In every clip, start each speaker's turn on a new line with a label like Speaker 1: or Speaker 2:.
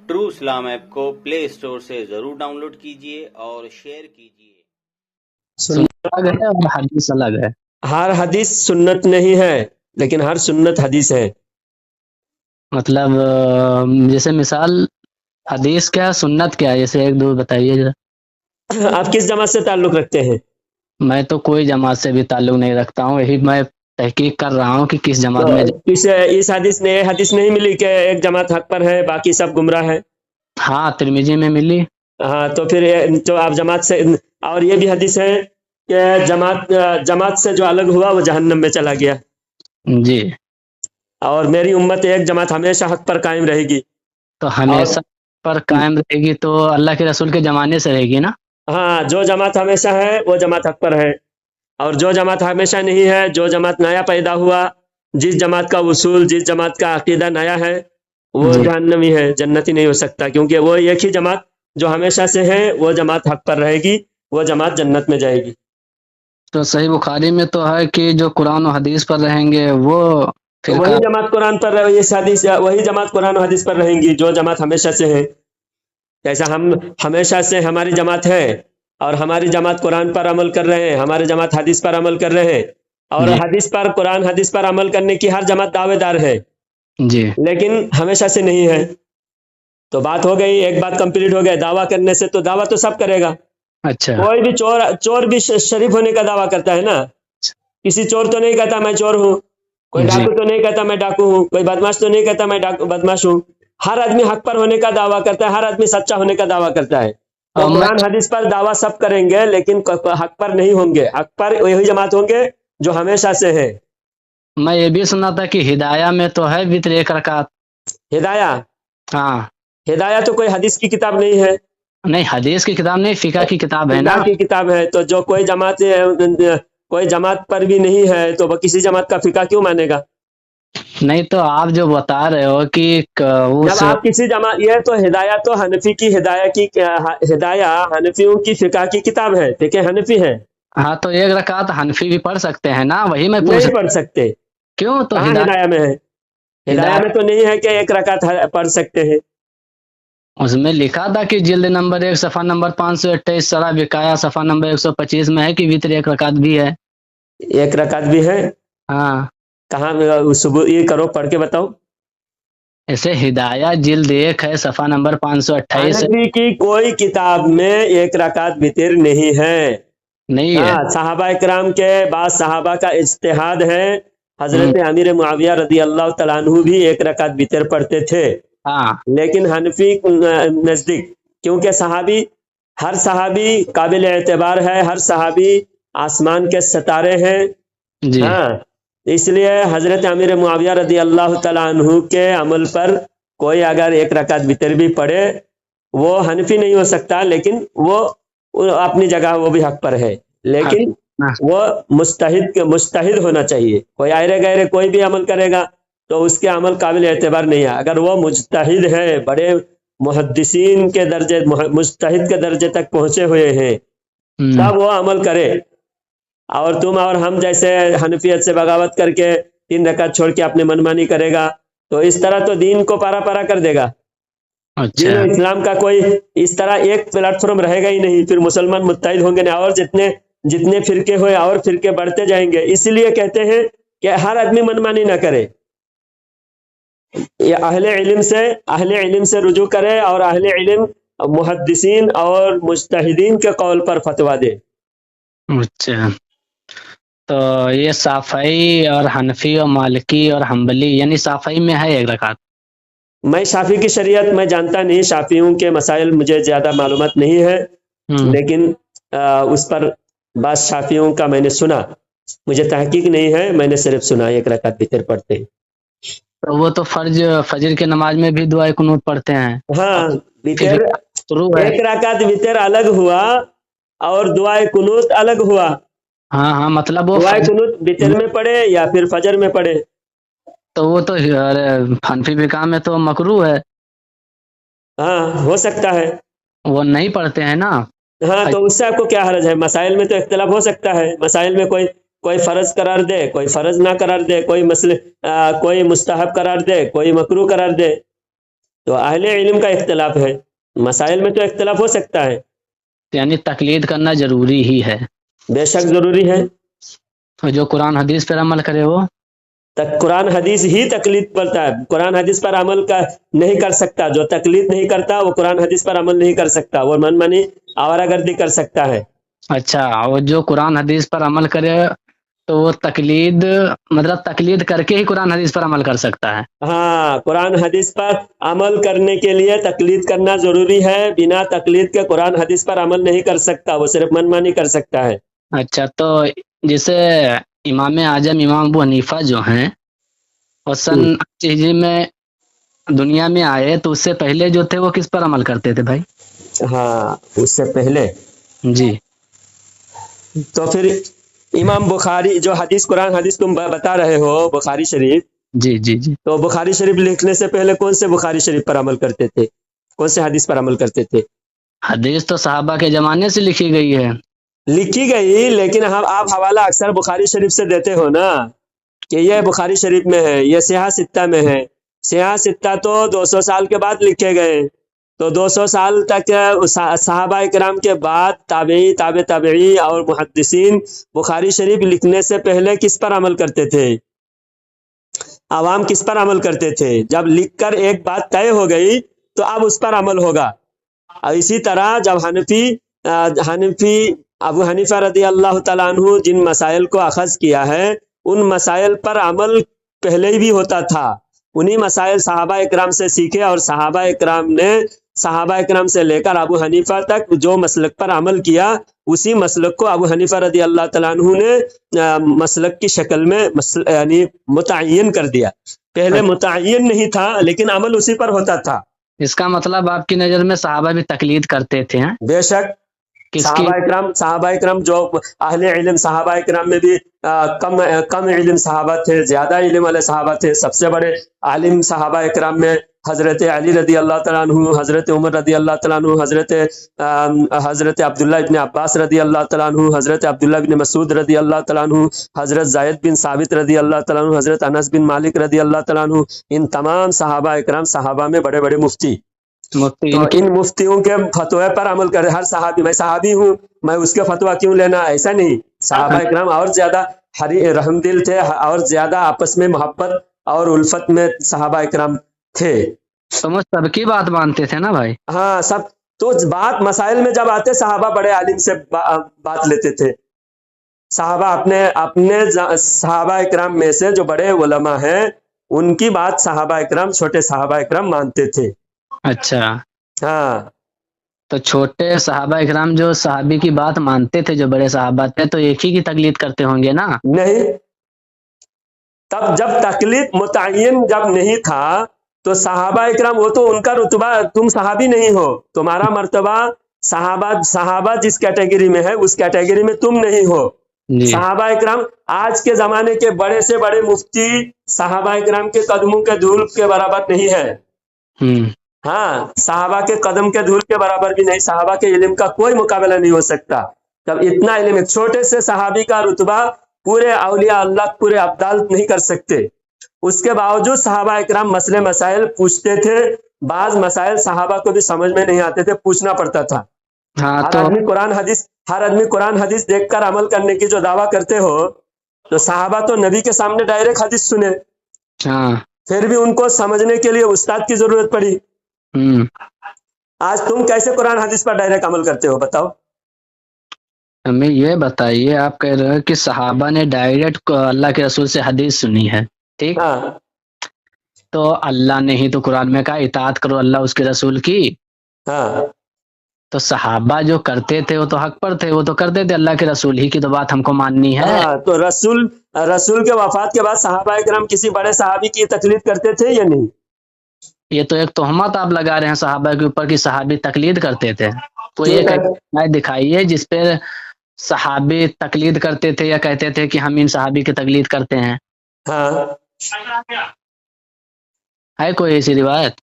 Speaker 1: True इस्लाम app को play store से जरूर डाउनलोड कीजिए और शेयर कीजिए।
Speaker 2: सुन्नत अलग है और हदीस अलग है।
Speaker 3: हर हदीस सुन्नत नहीं है, लेकिन हर सुन्नत हदीस है।
Speaker 2: मतलब जैसे मिसाल हदीस क्या है, सुन्नत क्या है, जैसे एक दो बताइए जरा।
Speaker 3: आप किस जमात से ताल्लुक रखते हैं?
Speaker 2: मैं तो कोई जमात से भी ताल्लुक नहीं रखता हूँ, यही मैं तहकीक कर रहा हूँ कि किस जमात में।
Speaker 3: तो इस हदीस में हदीस नहीं मिली कि एक जमात हक पर है बाकी सब गुमराह है?
Speaker 2: हाँ, तिरमिजी में मिली।
Speaker 3: हाँ, तो फिर तो आप जमात से, और ये भी हदीस है कि जमात से जो अलग हुआ वो जहन्नम में चला गया।
Speaker 2: जी।
Speaker 3: और मेरी उम्मत एक जमात हमेशा हक पर कायम रहेगी।
Speaker 2: तो हमेशा पर कायम रहेगी तो अल्लाह के रसूल के जमाने से रहेगी ना।
Speaker 3: हाँ, जो जमात हमेशा है वो जमात हक पर है, और जो जमात हमेशा नहीं है, जो जमात नया पैदा हुआ, जिस जमात का उसूल, जिस जमात का अकीदा नया है, वो
Speaker 2: जी।
Speaker 3: जहन्नमी है, जन्नती नहीं हो सकता, क्योंकि वो एक ही जमात जो हमेशा से है वो जमात हक पर रहेगी, वो जमात जन्नत में जाएगी।
Speaker 2: तो सही बुखारी में तो है कि जो कुरान और हदीस पर रहेंगे वो
Speaker 3: तो वही जमात कुरान पर रहे, इस हदीस वही जमात कुरान और हदीस पर रहेंगी जो जमात हमेशा से है। जैसा हम हमेशा से हमारी जमात है और हमारी जमात कुरान पर अमल कर रहे हैं, हमारी जमात हदीस पर अमल कर रहे हैं, और
Speaker 2: जी।
Speaker 3: हदीस पर, कुरान हदीस पर अमल करने की हर जमात दावेदार है,
Speaker 2: जी।
Speaker 3: लेकिन हमेशा से नहीं है। तो बात हो गई, एक बात कंप्लीट हो गई। दावा करने से तो दावा तो सब करेगा।
Speaker 2: अच्छा।
Speaker 3: कोई भी चोर भी शरीफ होने का दावा करता है ना। किसी चोर तो नहीं कहता मैं चोर हूँ, कोई
Speaker 2: जी।
Speaker 3: डाकू तो नहीं कहता मैं डाकू हूँ, कोई बदमाश तो नहीं कहता मैं बदमाश हूँ। हर आदमी हक पर होने का दावा करता है, हर आदमी सच्चा होने का दावा करता है। तो
Speaker 2: और मैं
Speaker 3: कुरान हदीस पर दावा सब करेंगे, लेकिन हक पर नहीं होंगे। हक पर वही जमात होंगे जो हमेशा से है।
Speaker 2: ये भी सुना था कि हिदाया में तो है वित्र एक रकात।
Speaker 3: हिदाया?
Speaker 2: हाँ।
Speaker 3: हिदाया तो कोई हदीस की किताब नहीं है।
Speaker 2: नहीं, हदीस की किताब नहीं, फिका की किताब है ना।
Speaker 3: फिका की किताब है, तो जो कोई जमात पर भी नहीं है तो वो किसी जमात का फिका क्यों मानेगा?
Speaker 2: नहीं, तो आप जो बता रहे हो कि
Speaker 3: जब आप किसी जमात, ये तो हिदाया तो हनफी की हिदाया हनफियों की फिका की किताब है, ठीक है, हनफी है।
Speaker 2: हाँ, तो एक रकात हनफी भी पढ़ सकते हैं ना, वही मैं
Speaker 3: नहीं पढ़ सकते।
Speaker 2: क्यों? तो
Speaker 3: कहाँ हिदाया में है? हिदाया में तो नहीं है कि एक रकात पढ़ सकते हैं।
Speaker 2: उसमें लिखा था कि जिल्द नंबर 1 सफा नंबर 528 सरा विकाया सफा नंबर 125 में है कि वित्र एक रकात भी है।
Speaker 3: एक रकात भी है?
Speaker 2: हाँ।
Speaker 3: कहाँ? ये करो, पढ़ के बताओ।
Speaker 2: ऐसे हिदाया जिल्द 1 है, सफा नंबर 528।
Speaker 3: हनफी की कोई किताब में एक रकात वितर नहीं है।
Speaker 2: नहीं है।
Speaker 3: सहाबा इकराम के बाद सहाबा का इज्तिहाद है। हजरत अमीर मुआविया रदी अल्लाह तआला अन्हु भी एक रकात वितर पढ़ते थे।
Speaker 2: हाँ।
Speaker 3: लेकिन हनफी नजदीक, क्योंकि हर सहाबी काबिल एतबार है, हर सहाबी आसमान के सितारे हैं।
Speaker 2: जी।
Speaker 3: हाँ, इसलिए हजरत अमीर मुआविया रदी अल्लाह तआला अन्हु के अमल पर कोई अगर एक रकात वितर भी पढ़े वो हनफी नहीं हो सकता, लेकिन वो अपनी जगह वो भी हक पर है, लेकिन वो मुस्तहिद होना चाहिए। कोई आयरे गैरे कोई भी अमल करेगा तो उसके अमल काबिल एतबार नहीं है। अगर वो मुजतहिद है, बड़े मुहद्दिसीन के दर्जे, मुजतहिद के दर्जे तक पहुंचे हुए हैं, तब वो अमल करे। और तुम और हम जैसे हनफियत से बगावत करके 3 रकात छोड़ के अपने मनमानी करेगा तो इस तरह तो दीन को पारा पारा कर देगा।
Speaker 2: अच्छा।
Speaker 3: दीन इस्लाम का कोई इस तरह एक प्लेटफॉर्म रहेगा ही नहीं, फिर मुसलमान मुत्तहिद होंगे नहीं, और जितने फिरके हुए और फिरके बढ़ते जाएंगे। इसीलिए कहते हैं कि हर आदमी मनमानी ना करे, ये अहले इल्म से रुजू करे और अहले इल्म मुहद्दिसीन और मुज्तहिदीन के कौल पर फतवा दे।
Speaker 2: अच्छा, तो ये साफई और हनफी और मालिकी और हम्बली, यानी साफई में है एक रकात।
Speaker 3: मैं शाफी की शरीयत मैं जानता नहीं, शाफियों के मसाइल मुझे ज्यादा मालूमात नहीं है, लेकिन उस पर बात शाफियों का मैंने सुना, मुझे तहकीक नहीं है, मैंने सिर्फ सुना एक रकात वितर पढ़ते हैं।
Speaker 2: तो वो तो फजर के नमाज में भी दुआ कुनूत पढ़ते हैं।
Speaker 3: हाँ, वितर एक रकात वितर अलग हुआ और दुआ कुनूत अलग हुआ।
Speaker 2: हाँ हाँ, मतलब वो
Speaker 3: दुआ कुनूत वितर में पढ़े या फिर फजर में पढ़े,
Speaker 2: तो वो तो हनफी फिका में तो मकरू है।
Speaker 3: हाँ, हो सकता है,
Speaker 2: वो नहीं पढ़ते हैं ना।
Speaker 3: हाँ, तो उससे आपको क्या हर्ज है? मसाइल में तो इख्तिलाफ हो सकता है। मसाइल में कोई फर्ज करार दे, कोई फर्ज ना करार दे, कोई मुस्तहब करार दे, कोई मकरू करार दे। تو اہل علم کا اختلاف ہے، مسائل میں تو اختلاف ہو سکتا ہے،
Speaker 2: یعنی تقلید کرنا ضروری ہی ہے،
Speaker 3: بے شک ضروری ہے۔
Speaker 2: تو جو قرآن حدیث پر عمل کرے وہ
Speaker 3: قرآن حدیث ہی تقلید کرتا ہے، قرآن حدیث پر عمل نہیں کر سکتا، جو تقلید نہیں کرتا وہ قرآن حدیث پر عمل نہیں کر سکتا، وہ من منی آوارہ گردی کر سکتا ہے۔
Speaker 2: اچھا، اور جو قرآن حدیث پر عمل کرے تو وہ تقلید مطلب تقلید کر کے ہی قرآن حدیث پر عمل کر سکتا ہے۔
Speaker 3: ہاں، قرآن حدیث پر عمل کرنے کے لیے تقلید کرنا ضروری ہے، بنا تقلید کے قرآن حدیث پر عمل نہیں کر سکتا، وہ صرف من مانی کر سکتا ہے۔
Speaker 2: اچھا، تو جسے امام اعظم امام ابو حنیفہ جو ہیں وہ سن ہجری میں دنیا میں آئے، تو اس سے پہلے جو تھے وہ کس پر عمل کرتے تھے بھائی؟
Speaker 3: ہاں، اس سے پہلے
Speaker 2: جی،
Speaker 3: تو پھر امام بخاری جو حدیث قرآن حدیث تم بتا رہے ہو، بخاری شریف،
Speaker 2: جی جی جی،
Speaker 3: تو بخاری شریف لکھنے سے پہلے کون سے بخاری شریف پر عمل کرتے تھے، کون سے حدیث پر عمل کرتے تھے؟
Speaker 2: حدیث تو صحابہ کے زمانے سے لکھی گئی ہے۔
Speaker 3: لکھی گئی، لیکن آپ حوالہ اکثر بخاری شریف سے دیتے ہو نا، کہ یہ بخاری شریف میں ہے، یہ سیاہ ستہ میں ہے۔ سیاہ ستہ تو 200 سال کے بعد لکھے گئے، تو 200 سال تک صحابہ کرام کے بعد تابعی، تابع تابعی اور محدثین بخاری شریف لکھنے سے پہلے کس پر عمل کرتے تھے؟ عوام کس پر عمل کرتے تھے؟ جب لکھ کر ایک بات طے ہو گئی تو اب اس پر عمل ہوگا۔ اور اسی طرح جب حنفی ابو حنیفہ رضی اللہ تعالیٰ عنہ جن مسائل کو اخذ کیا ہے، ان مسائل پر عمل پہلے ہی بھی ہوتا تھا، انہی مسائل صحابہ اکرام سے سیکھے، اور صحابہ اکرام نے صحابہ اکرام سے لے کر ابو حنیفہ تک جو مسلک پر عمل کیا، اسی مسلک کو ابو حنیفہ رضی اللہ تعالیٰ عنہ نے مسلک کی شکل میں یعنی متعین کر دیا۔ پہلے متعین نہیں تھا، لیکن عمل اسی پر ہوتا تھا۔
Speaker 2: اس کا مطلب آپ کی نظر میں صحابہ بھی تقلید کرتے تھے ہیں؟
Speaker 3: بے شک، صحابہ اکرام جو اہل علم، صحابہ اکرام میں بھی کم علم صحابہ تھے، زیادہ علم والے صحابہ تھے۔ سب سے بڑے عالم صحابہ اکرام میں حضرت علی رضی اللہ تعالیٰ عنہ، حضرت عمر رضی اللہ تعالیٰ عنہ، حضرت عبداللہ ابن عباس رضی اللہ تعالیٰ عنہ، حضرت عبداللہ ابن مسعود رضی اللہ تعالیٰ عنہ، حضرت زید بن ثابت رضی اللہ تعالیٰ عنہ، حضرت انس بن مالک رضی اللہ تعالیٰ عنہ۔ ان تمام صحابہ اکرام صحابہ میں بڑے بڑے مفتی، تو ان مفتیوں کے فتوے پر عمل کرے۔ ہر صحابی، میں صحابی ہوں، میں اس کے فتویٰ کیوں لینا، ایسا نہیں۔ صحابہ اکرام اور زیادہ رحم دل تھے، اور زیادہ آپس میں محبت اور الفت میں صحابہ اکرام تھے۔
Speaker 2: تو وہ سب کی بات مانتے تھے نا بھائی؟
Speaker 3: ہاں، سب تو بات مسائل میں جب آتے صحابہ بڑے عالم سے بات لیتے تھے۔ صحابہ اپنے صحابہ اکرام میں سے جو بڑے علماء ہیں، ان کی بات صحابہ اکرام، چھوٹے صحابہ اکرام مانتے تھے۔
Speaker 2: اچھا،
Speaker 3: ہاں،
Speaker 2: تو چھوٹے صحابہ اکرام جو صحابی کی بات مانتے تھے، جو بڑے صحابہ تھے، تو ایک ہی کی تقلید کرتے ہوں گے نا؟
Speaker 3: نہیں، تب جب تقلید متعین جب نہیں تھا تو صحابہ اکرام، وہ تو ان کا رتبہ، تم صحابی نہیں ہو، تمہارا مرتبہ صحابہ جس کیٹیگری میں ہے اس کیٹیگری میں تم نہیں ہو۔
Speaker 2: جی،
Speaker 3: صحابہ اکرام آج کے زمانے کے بڑے سے بڑے مفتی صحابہ اکرام کے قدموں کے دھول کے برابر نہیں ہے۔ ہاں، صحابہ کے قدم کے دھول کے برابر بھی نہیں، صحابہ کے علم کا کوئی مقابلہ نہیں ہو سکتا۔ جب اتنا علم، ایک چھوٹے سے صحابی کا رتبہ پورے اولیاء اللہ، پورے ابدال نہیں کر سکتے۔ اس کے باوجود صحابہ اکرام مسئلے مسائل پوچھتے تھے، بعض مسائل صحابہ کو بھی سمجھ میں نہیں آتے تھے، پوچھنا پڑتا تھا۔ ہر آدمی قرآن حدیث دیکھ کر عمل کرنے کی جو دعویٰ کرتے ہو، تو صحابہ تو نبی کے سامنے ڈائریکٹ حدیث سنے، پھر بھی ان کو سمجھنے کے لیے استاد کی ضرورت پڑی۔ آج تم کیسے قرآن حدیث پر ڈائریکٹ عمل کرتے ہو، بتاؤ؟
Speaker 2: ہمیں یہ بتائیے، آپ کہہ رہے ہو کہ صحابہ نے ڈائریکٹ اللہ کے رسول سے حدیث سنی ہے، ٹھیک؟
Speaker 3: ہاں،
Speaker 2: تو اللہ نے ہی تو قرآن میں کہا اطاعت کرو اللہ اس کے رسول کی۔
Speaker 3: ہاں،
Speaker 2: تو صحابہ جو کرتے تھے وہ تو حق پر تھے، وہ تو کرتے تھے، اللہ کے رسول ہی کی تو بات ہم کو ماننی ہے۔
Speaker 3: ہاں، تو رسول کے وفات کے بعد صحابہ اکرام کسی بڑے صحابی کی تقلید کرتے تھے یا نہیں؟
Speaker 2: یہ تو ایک تہمت آپ لگا رہے ہیں صحابہ کے اوپر کہ صحابی تقلید کرتے تھے۔ کوئی ایک آیت دکھائیے جس پہ صحابی تقلید کرتے تھے یا کہتے تھے کہ ہم ان صحابی کی تقلید کرتے ہیں،
Speaker 3: ہاں،
Speaker 2: ہے کوئی ایسی روایت؟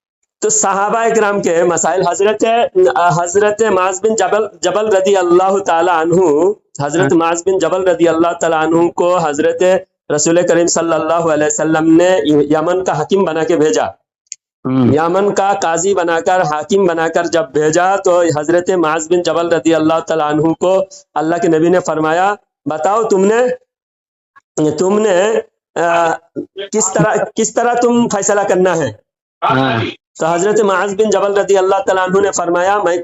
Speaker 3: تو صحابہ اکرام کے مسائل، حضرت معاذ بن جبل رضی اللہ تعالی عنہ، حضرت معاذ بن جبل رضی اللہ تعالی عنہ کو حضرت رسول کریم صلی اللہ علیہ وسلم نے یمن کا حکیم بنا کے بھیجا۔ یمن کا قاضی بنا کر حاکم بنا کر جب بھیجا تو حضرت معاذ بن جبل رضی اللہ تعالیٰ عنہ کو اللہ کے نبی نے فرمایا بتاؤ تم نے کس طرح تم فیصلہ کرنا ہے. تو حضرت معاذ بن جبل رضی اللہ تعالیٰ عنہ نے فرمایا میں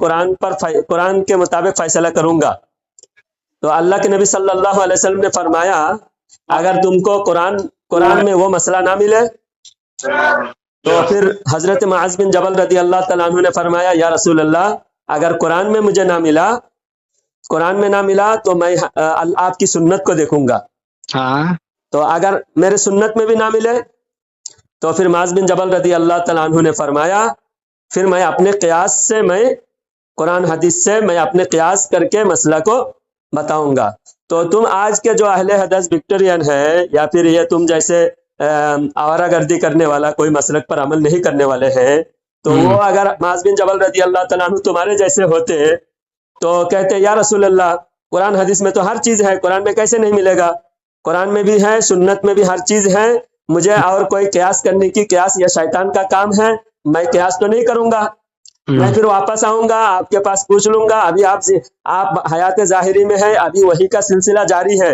Speaker 3: قرآن کے مطابق فیصلہ کروں گا. تو اللہ کے نبی صلی اللہ علیہ وسلم نے فرمایا اگر تم کو قرآن میں وہ مسئلہ نہ ملے تو پھر حضرت معاذ بن جبل رضی اللہ تعالیٰ عنہ نے فرمایا یا رسول اللہ اگر قرآن میں مجھے نہ ملا تو میں آپ کی سنت کو دیکھوں گا. تو اگر میرے سنت میں بھی نہ ملے تو پھر معاذ بن جبل رضی اللہ تعالیٰ عنہ نے فرمایا پھر میں اپنے قیاس سے قرآن حدیث سے میں اپنے قیاس کر کے مسئلہ کو بتاؤں گا. تو تم آج کے جو اہل حدیث وکٹورین ہے یا پھر یہ تم جیسے آوارہ گردی کرنے والا کوئی مسلک پر عمل نہیں کرنے والے ہیں تو وہ اگر معاذ بن جبل رضی اللہ تعالیٰ عنہ تمہارے جیسے ہوتے تو کہتے یا رسول اللہ قرآن حدیث میں تو ہر چیز ہے, قرآن میں کیسے نہیں ملے گا؟ قرآن میں بھی ہے, سنت میں بھی ہر چیز ہے, مجھے اور کوئی قیاس کرنے کی قیاس یا شیطان کا کام ہے, میں قیاس تو نہیں کروں گا, میں پھر واپس آؤں گا آپ کے پاس پوچھ لوں گا. ابھی آپ حیات ظاہری میں ہے, ابھی وہی کا سلسلہ جاری ہے.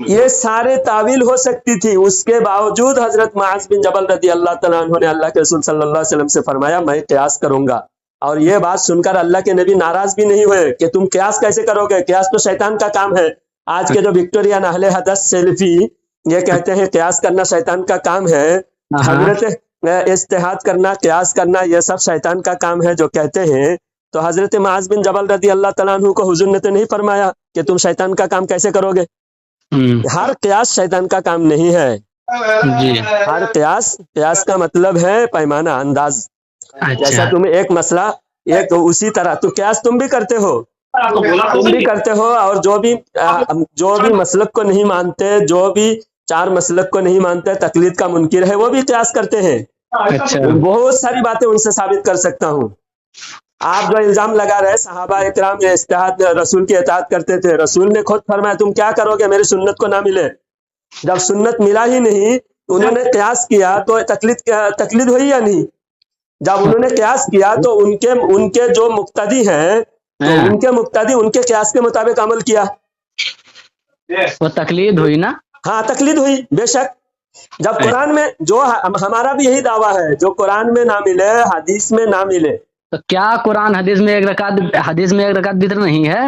Speaker 3: یہ سارے تعویل ہو سکتی تھی, اس کے باوجود حضرت معاذ بن جبل رضی اللہ تعالیٰ عنہ نے اللہ کے رسول صلی اللہ علیہ وسلم سے فرمایا میں قیاس کروں گا. اور یہ بات سن کر اللہ کے نبی ناراض بھی نہیں ہوئے کہ تم قیاس کیسے کرو گے, قیاس تو شیطان کا کام ہے. آج کے جو وکٹورین اہل حدیث سیلفی یہ کہتے ہیں قیاس کرنا شیطان کا کام ہے, حضرت اجتہاد کرنا قیاس کرنا یہ سب شیطان کا کام ہے جو کہتے ہیں. تو حضرت معاذ بن جبل رضی اللہ تعالیٰ عنہ کو حضور نے تو نہیں فرمایا کہ تم شیطان کا کام کیسے کرو گے. ہر قیاس شیطان کا کام نہیں ہے. ہر قیاس کا مطلب ہے پیمانہ, انداز. جیسا تم ایک مسئلہ ایک اسی طرح تو قیاس تم بھی کرتے ہو اور جو بھی مسلک کو نہیں مانتے, جو بھی چار مسلک کو نہیں مانتے, تقلید کا منکر ہے, وہ بھی قیاس کرتے ہیں. بہت ساری باتیں ان سے ثابت کر سکتا ہوں. آپ جو الزام لگا رہے صحابہ اکرام یہ اجتہاد رسول کی اطاعت کرتے تھے, رسول نے خود فرمایا تم کیا کرو گے میری سنت کو نہ ملے. جب سنت ملا ہی نہیں انہوں نے قیاس کیا تو تقلید ہوئی یا نہیں؟ جب انہوں نے قیاس کیا تو ان کے جو مقتدی ہیں تو ان کے مقتدی ان کے قیاس کے مطابق عمل کیا,
Speaker 2: وہ تقلید ہوئی نا.
Speaker 3: ہاں تقلید ہوئی بے شک. جب قرآن میں جو ہمارا بھی یہی دعویٰ ہے جو قرآن میں نہ ملے حدیث میں نہ ملے
Speaker 2: تو کیا قرآن حدیث میں ایک رکعت وتر نہیں ہے؟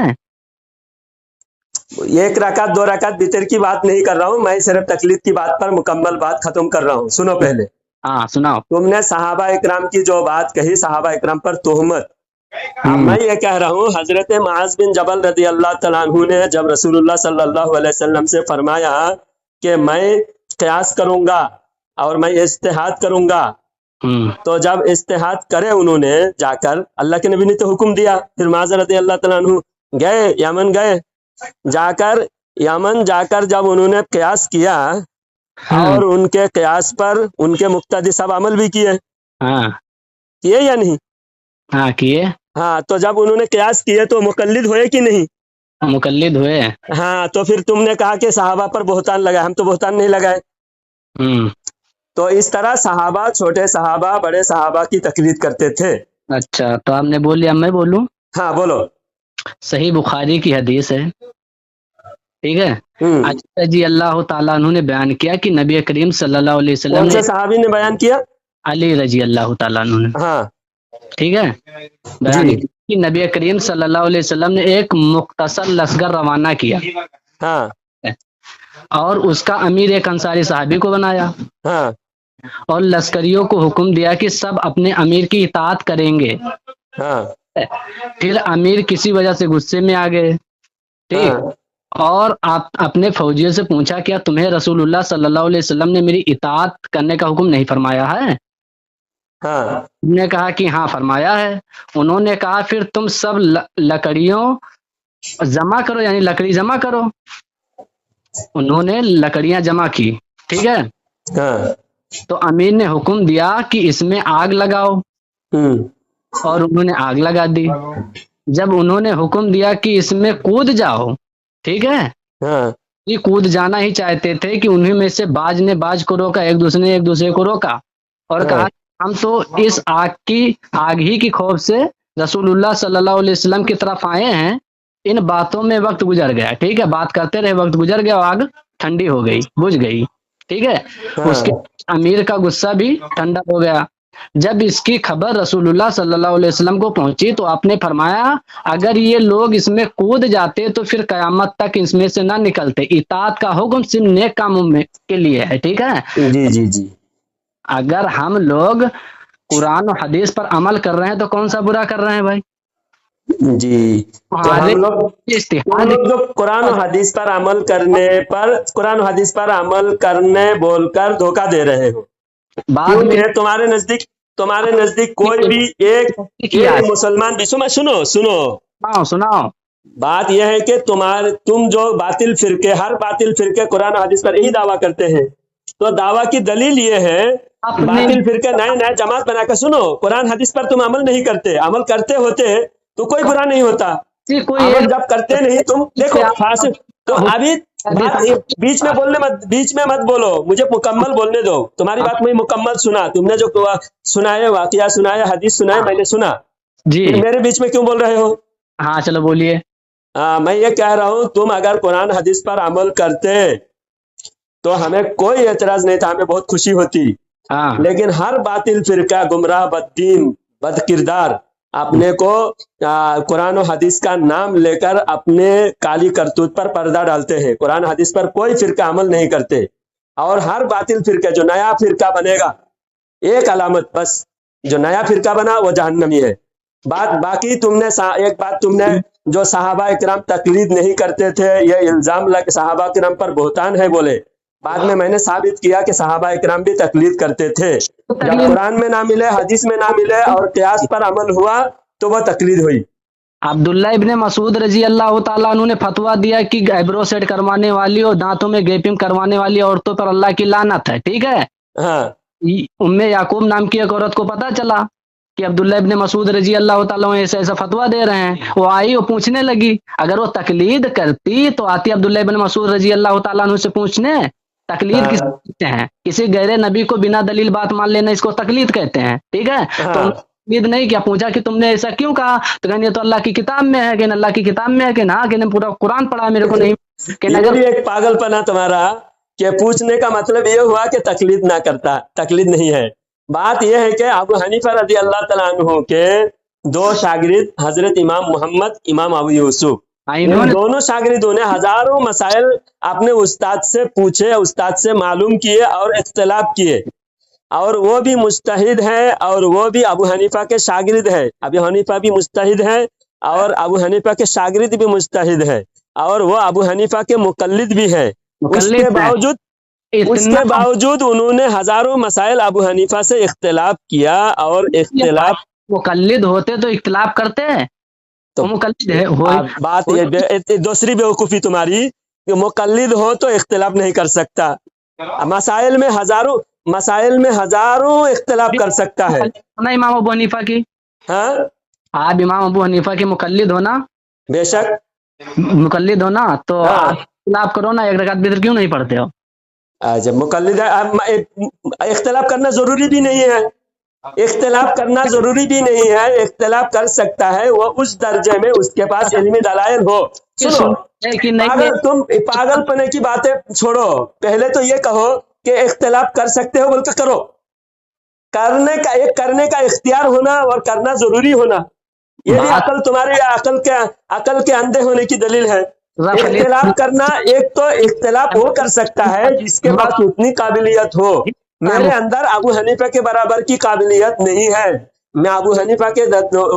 Speaker 3: ایک رکعت دو رکعت وتر کی بات نہیں کر رہا ہوں, میں صرف تقلید کی بات پر مکمل بات ختم کر رہا ہوں. سنو پہلے.
Speaker 2: ہاں سناؤ.
Speaker 3: تم نے صحابہ اکرام کی جو بات کہی صحابہ اکرام پر تہمت, میں یہ کہہ رہا ہوں حضرت معاذ بن جبل رضی اللہ تعالیٰ عنہ نے جب رسول اللہ صلی اللہ علیہ وسلم سے فرمایا کہ میں قیاس کروں گا اور میں اجتہاد کروں گا, تو جب اجتہاد کرے انہوں نے جا کر اللہ کے نبی نے تو حکم دیا, پھر معاذ رضی اللہ تعالیٰ عنہ گئے یمن, گئے یمن جا کر جب انہوں نے قیاس کیا اور ان کے قیاس پر ان کے مقتدی سب عمل بھی کیے یا نہیں؟
Speaker 2: ہاں کیے.
Speaker 3: ہاں تو جب انہوں نے قیاس کیے تو مقلد ہوئے کہ نہیں؟
Speaker 2: مقلد ہوئے.
Speaker 3: ہاں تو پھر تم نے کہا کہ صحابہ پر بہتان لگائے, ہم تو بہتان نہیں لگائے. تو اس طرح صحابہ چھوٹے صحابہ بڑے صحابہ کی تقلید کرتے تھے.
Speaker 2: اچھا تو آپ نے بول لیا, میں بولوں؟
Speaker 3: ہاں بولو.
Speaker 2: صحیح بخاری کی حدیث ہے, ٹھیک ہے. اچھا جی, اللہ تعالیٰ عنہ نے بیان کیا کہ نبی کریم صلی اللہ علیہ وسلم
Speaker 3: کون سے صحابی نے بیان کیا؟
Speaker 2: علی رضی اللہ تعالیٰ عنہ نے.
Speaker 3: ہاں
Speaker 2: ٹھیک ہے. بیان کیا کہ نبی کریم صلی اللہ علیہ وسلم نے ایک مختصر لشکر روانہ کیا.
Speaker 3: ہاں.
Speaker 2: اور اس کا امیر ایک انصاری صحابی کو بنایا.
Speaker 3: ہاں. اور
Speaker 2: لشکریوں کو حکم دیا کہ سب اپنے امیر کی اطاعت کریں گے.
Speaker 3: ہاں.
Speaker 2: پھر امیر کسی وجہ سے غصے میں آ گئے, ٹھیک, اور آپ اپنے فوجیوں سے پوچھا کیا تمہیں رسول اللہ صلی اللہ علیہ وسلم نے میری اطاعت کرنے کا حکم نہیں فرمایا ہے؟ انہوں نے کہا کہ ہاں فرمایا ہے. انہوں نے کہا پھر تم سب لکڑیوں جمع کرو, یعنی لکڑی جمع کرو. انہوں نے لکڑیاں جمع کی, ٹھیک ہے. تو امیر نے حکم دیا کہ اس میں آگ لگاؤ, اور انہوں نے آگ لگا دی. جب انہوں نے حکم دیا کہ اس میں کود جاؤ, ٹھیک ہے, یہ کود جانا ہی چاہتے تھے کہ انہیں میں سے باز نے باز کو روکا, ایک دوسرے کو روکا اور کہا हम तो इस आग ही की खौफ से रसूलुल्लाह सल्लल्लाहु अलैहि वसल्लम की तरफ आए हैं। इन बातों में वक्त गुजर गया, ठीक है, बात करते रहे, वक्त गुजर गया, आग ठंडी हो गई, बुझ गई, ठीक है। उसके अमीर का गुस्सा भी ठंडा हो गया। जब इसकी खबर रसूलुल्लाह सल्लल्लाहु अलैहि वसल्लम को पहुंची तो आपने फरमाया, अगर ये लोग इसमें कूद जाते तो फिर कयामत तक इसमें से ना निकलते। इताअत का हुक्म सिर्फ नेक कामों में के लिए है, ठीक है।
Speaker 3: जी जी जी।
Speaker 2: अगर हम लोग कुरान और हदीस पर अमल कर रहे हैं तो कौन सा बुरा कर रहे हैं भाई?
Speaker 3: जी, तो हम लोग जो कुरान और हदीस पर अमल करने पर, कुरान और हदीस पर अमल करने बोलकर धोखा दे रहे हो। क्योंकि तुम्हारे नजदीक कोई भी एक मुसलमान भी, सुनो, बात यह है कि तुम जो हर बातिल फिरके कुरान और हदीस पर यही दावा करते हैं। तो दावा की दलील ये है, बातिल फिरके नए जमात बनाकर, सुनो, कुरान हदीस पर तुम अमल नहीं करते, अमल करते होते तो कोई बुरा नहीं होता। अमल जब करते नहीं तुम, देखो फासिल, तो अभी बीच में मत बोलो, मुझे मुकम्मल बोलने दो। तुम्हारी बात मैं मुकम्मल सुना, तुमने जो सुनाया, वाकया सुनाया, हदीस सुनाया, मैंने सुना जी। मेरे बीच में क्यों बोल रहे हो?
Speaker 2: हाँ चलो बोलिए।
Speaker 3: मैं ये कह रहा हूँ, तुम अगर कुरान हदीस पर अमल करते तो हमें कोई एतराज नहीं था, हमें बहुत खुशी होती। लेकिन हर बातिल फिरका, गुमराह, बददीन, बदकिरदार अपने को कुरान और हदीस का नाम लेकर अपने काली करतूत पर पर्दा डालते हैं। कुरान हदीस पर कोई फिरका अमल नहीं करते। और हर बातिल फिरका, जो नया फिरका बनेगा, एक अलामत बस, जो नया फिरका बना वो जहन्नमी है। बाकी एक बात तुमने जो सहाबा इकराम तकलीद नहीं करते थे, ये इल्जाम लग सहाबा इकराम पर बोहतान है बोले। बाद में मैंने साबित किया कि सहाबा इकराम भी तकलीद करते थे। जब कुरान में ना मिले, हदीस में ना मिले और कियास पर अमल हुआ तो वह तकलीद हुई।
Speaker 2: अब्दुल्ला इब्ने मसूद रजी अल्लाह ताला अन्हु ने फतवा दिया कि आईब्रो सेट करवाने वाली और दांतों में गैपिंग करवाने वाली औरतों पर अल्लाह की लानत है, ठीक है।
Speaker 3: हाँ।
Speaker 2: उम्मे याकूब नाम की एक औरत को पता चला कि अब्दुल्ला इब्ने मसूद रजी अल्लाह ताला ऐसा फतवा दे रहे हैं। वो आई, वो पूछने लगी। अगर वो तकलीद करती तो आती अब्दुल्ला इब्ने मसूद रजी अल्लाह ताला अन्हु से पूछने। तकलीद किसे कहते हैं? किसी गैर नबी को बिना दलील बात मान लेना, इसको तकलीद कहते हैं, ठीक है। तो तकलीद नहीं किया, पूछा कि तुमने ऐसा क्यों कहा? तो कहने तो अल्लाह की किताब में है। कि अल्लाह की किताब में है कि ना, कि पूरा कुरान पढ़ा मेरे को नहीं। कि
Speaker 3: अगर एक पागलपना तुम्हारा कि पूछने का मतलब ये हुआ कि तकलीद ना करता, तकलीद नहीं है। बात यह है कि अबू हनीफा रजी अल्लाह तआला अन्हु के दो शागिर्द हजरत इमाम मोहम्मद, इमाम अबू यूसुफ, इन दोनों शागिर्दों ने हजारों मसाइल अपने उस्ताद से पूछे, उस्ताद से मालूम किए और इख्तिलाफ किए। और वो भी मुज्तहिद है और वो भी अबू हनीफा के शागिर्द है। अबू हनीफा भी मुज्तहिद है और अबू हनीफा के शागिर्द भी मुज्तहिद है और वो अबू हनीफा के मुकल्लिद भी है। उसके बावजूद उन्होंने हजारों मसाइल अबू हनीफा से इख्तिलाफ किया। और इख्तिलाफ,
Speaker 2: मुकल्लिद होते तो इख्तिलाफ करते हैं तो मुकल्लिद है।
Speaker 3: बात ये दूसरी बेवकूफी तुम्हारी कि मुकल्लिद हो तो इख्तिलाफ नहीं कर सकता। मसाइल में हजारों इख्तिलाफ कर सकता है
Speaker 2: ना इमाम अबू हनीफा की।
Speaker 3: हाँ,
Speaker 2: आप इमाम अबू हनीफा के मुकल्लिद हो ना?
Speaker 3: बेशक
Speaker 2: मुकल्लिद हो ना, तो आप इख्तिलाफ करो ना, एक रकात वितर क्यों नहीं पढ़ते हो?
Speaker 3: जब मुकल्लिद इख्तिलाफ करना जरूरी भी नहीं है, इख्तिलाफ करना जरूरी भी नहीं है। इख्तिलाफ कर सकता है वो उस दर्जे में उसके पास इल्मी दलाइल हो। सुनो, तुम पागलपने की बातें छोड़ो, पहले तो ये कहो कि इख्तिलाफ कर सकते हो, बोलकर करो। करने का इख्तियार होना और करना जरूरी होना, ये भी अकल, तुम्हारी अकल के अंधे होने की दलील है। इख्तिलाफ करना, एक तो इख्तिलाफ वो कर सकता है जिसके पास उतनी काबिलियत हो। मेरे अंदर अबू हनीफा के बराबर की काबिलियत नहीं है। मैं अबू हनीफा के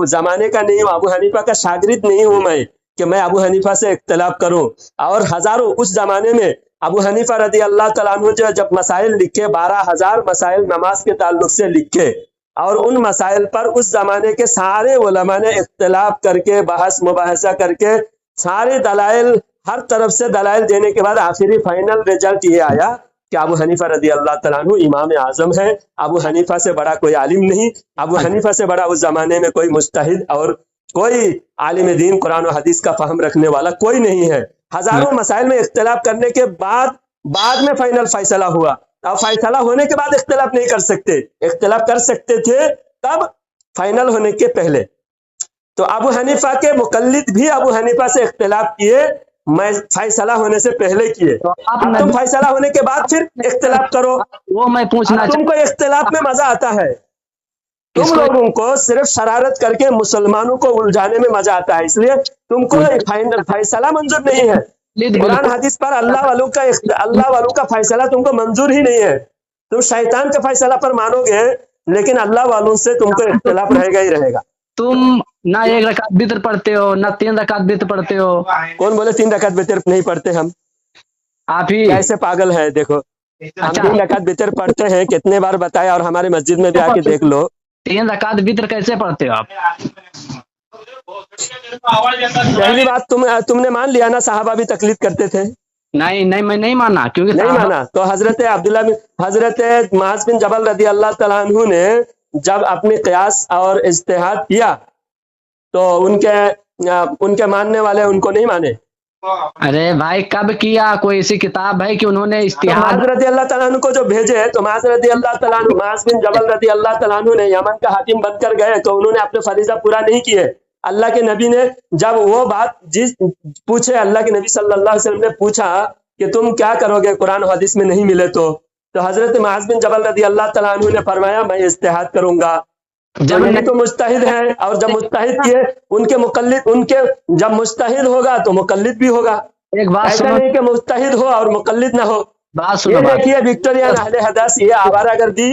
Speaker 3: जमाने का नहीं हूँ, अबू हनीफा का शागिर्द नहीं हूँ मैं कि मैं अबू हनीफा से इख्तिलाफ करूं। और हजारों, उस जमाने में अबू हनीफा रदी अल्लाह तआला अन्हु जब मसाइल लिखे, 12,000 मसाइल नमाज के ताल्लुक से लिखे, और उन मसाइल पर उस जमाने के सारे उलमा ने इख्तिलाफ करके, बहस मुबाहसा करके, सारे दलाइल, हर तरफ से दलाइल देने के बाद आखिरी फाइनल रिजल्ट ये आया कि अबू हनीफा रदी अल्लाह तआला अन्हु इमाम आजम है। अबू हनीफा से बड़ा कोई आलिम नहीं, अबू हनीफा से बड़ा उस जमाने में कोई मुज्तहिद और कोई आलिम दीन, कुरान और हदीस का फहम रखने वाला कोई नहीं है। हजारों मसाइल में इख्तिलाफ करने के बाद में फाइनल फैसला हुआ। और फैसला होने के बाद इख्तिलाफ नहीं कर सकते। इख्तिलाफ कर सकते थे तब, फाइनल होने के पहले। तो अबू हनीफा के मुकल्लिद भी अबू हनीफा से इख्तिलाफ किए, मैं फैसला होने से पहले किए।
Speaker 2: तो आप
Speaker 3: अब तुम फैसला होने के बाद फिर इख्तिलाफ करो।
Speaker 2: वो मैं पूछना
Speaker 3: अब तुमको इख्तिलाफ में मजा आता है, तुम लोगों को सिर्फ शरारत करके मुसलमानों को उलझाने में मजा आता है, इसलिए तुमको फाइनल फैसला मंजूर नहीं है। कुरान हदीस पर अल्लाह वालों का फैसला तुमको मंजूर ही नहीं है। तुम शैतान के फैसला पर मानोगे, लेकिन अल्लाह वालों से तुमको इख्तिलाफ रहेगा ही रहेगा।
Speaker 2: तुम ना 1 रकात वितर पढ़ते हो, ना 3 रकात वितर पढ़ते हो।
Speaker 3: कौन बोले 3 रकात वितर नहीं पढ़ते? हम
Speaker 2: आप ही
Speaker 3: कैसे पागल है? देखो हम 3 रकात वितर पढ़ते हैं, कितने बार बताया, और हमारे मस्जिद में भी आके देख लो।
Speaker 2: 3 रकात वितर कैसे पढ़ते हो आप?
Speaker 3: पहली बात तुमने मान लिया ना साहबा भी तकलीद करते थे?
Speaker 2: नहीं मैं नहीं माना, क्योंकि
Speaker 3: नहीं माना। तो हजरत मुआज बिन जबल रदी अल्लाह तआला अन्हु ने जब अपने क़ियास और इज्तिहाद किया तो उनके मानने वाले उनको नहीं माने।
Speaker 2: अरे भाई कब किया? कोई ऐसी किताब है कि उन्होंने इज्तिहाद?
Speaker 3: मुआज रदी अल्लाह तआला अन्हु को जो भेजे, तो मुआज बिन जबल रदी अल्लाह तआला अन्हु ने यमन का हाकिम बनकर गए, तो उन्होंने अपने फरीजा पूरा नहीं किए। अल्लाह के नबी ने जब वो बात पूछे, अल्लाह के नबी सल्लल्लाहु अलैहि वसल्लम ने पूछा कि तुम क्या करोगे कुरान और हदीस में नहीं मिले तो हजरत मुआज बिन जबल रदी अल्लाह तआला अन्हु ने फरमाया मैं इज्तिहाद करूंगा। जब नहीं तो मुज्तहिद है, और जब मुज्तहिद किए जब मुज्तहिद होगा तो मुकल्लिद भी होगा।
Speaker 2: एक बात
Speaker 3: ऐसा नहीं कि मुज्तहिद हो और मुकल्लिद ना हो।
Speaker 2: बात
Speaker 3: ये देखिए विक्टोरियन अहले हदीस, ये आवारागर्दी,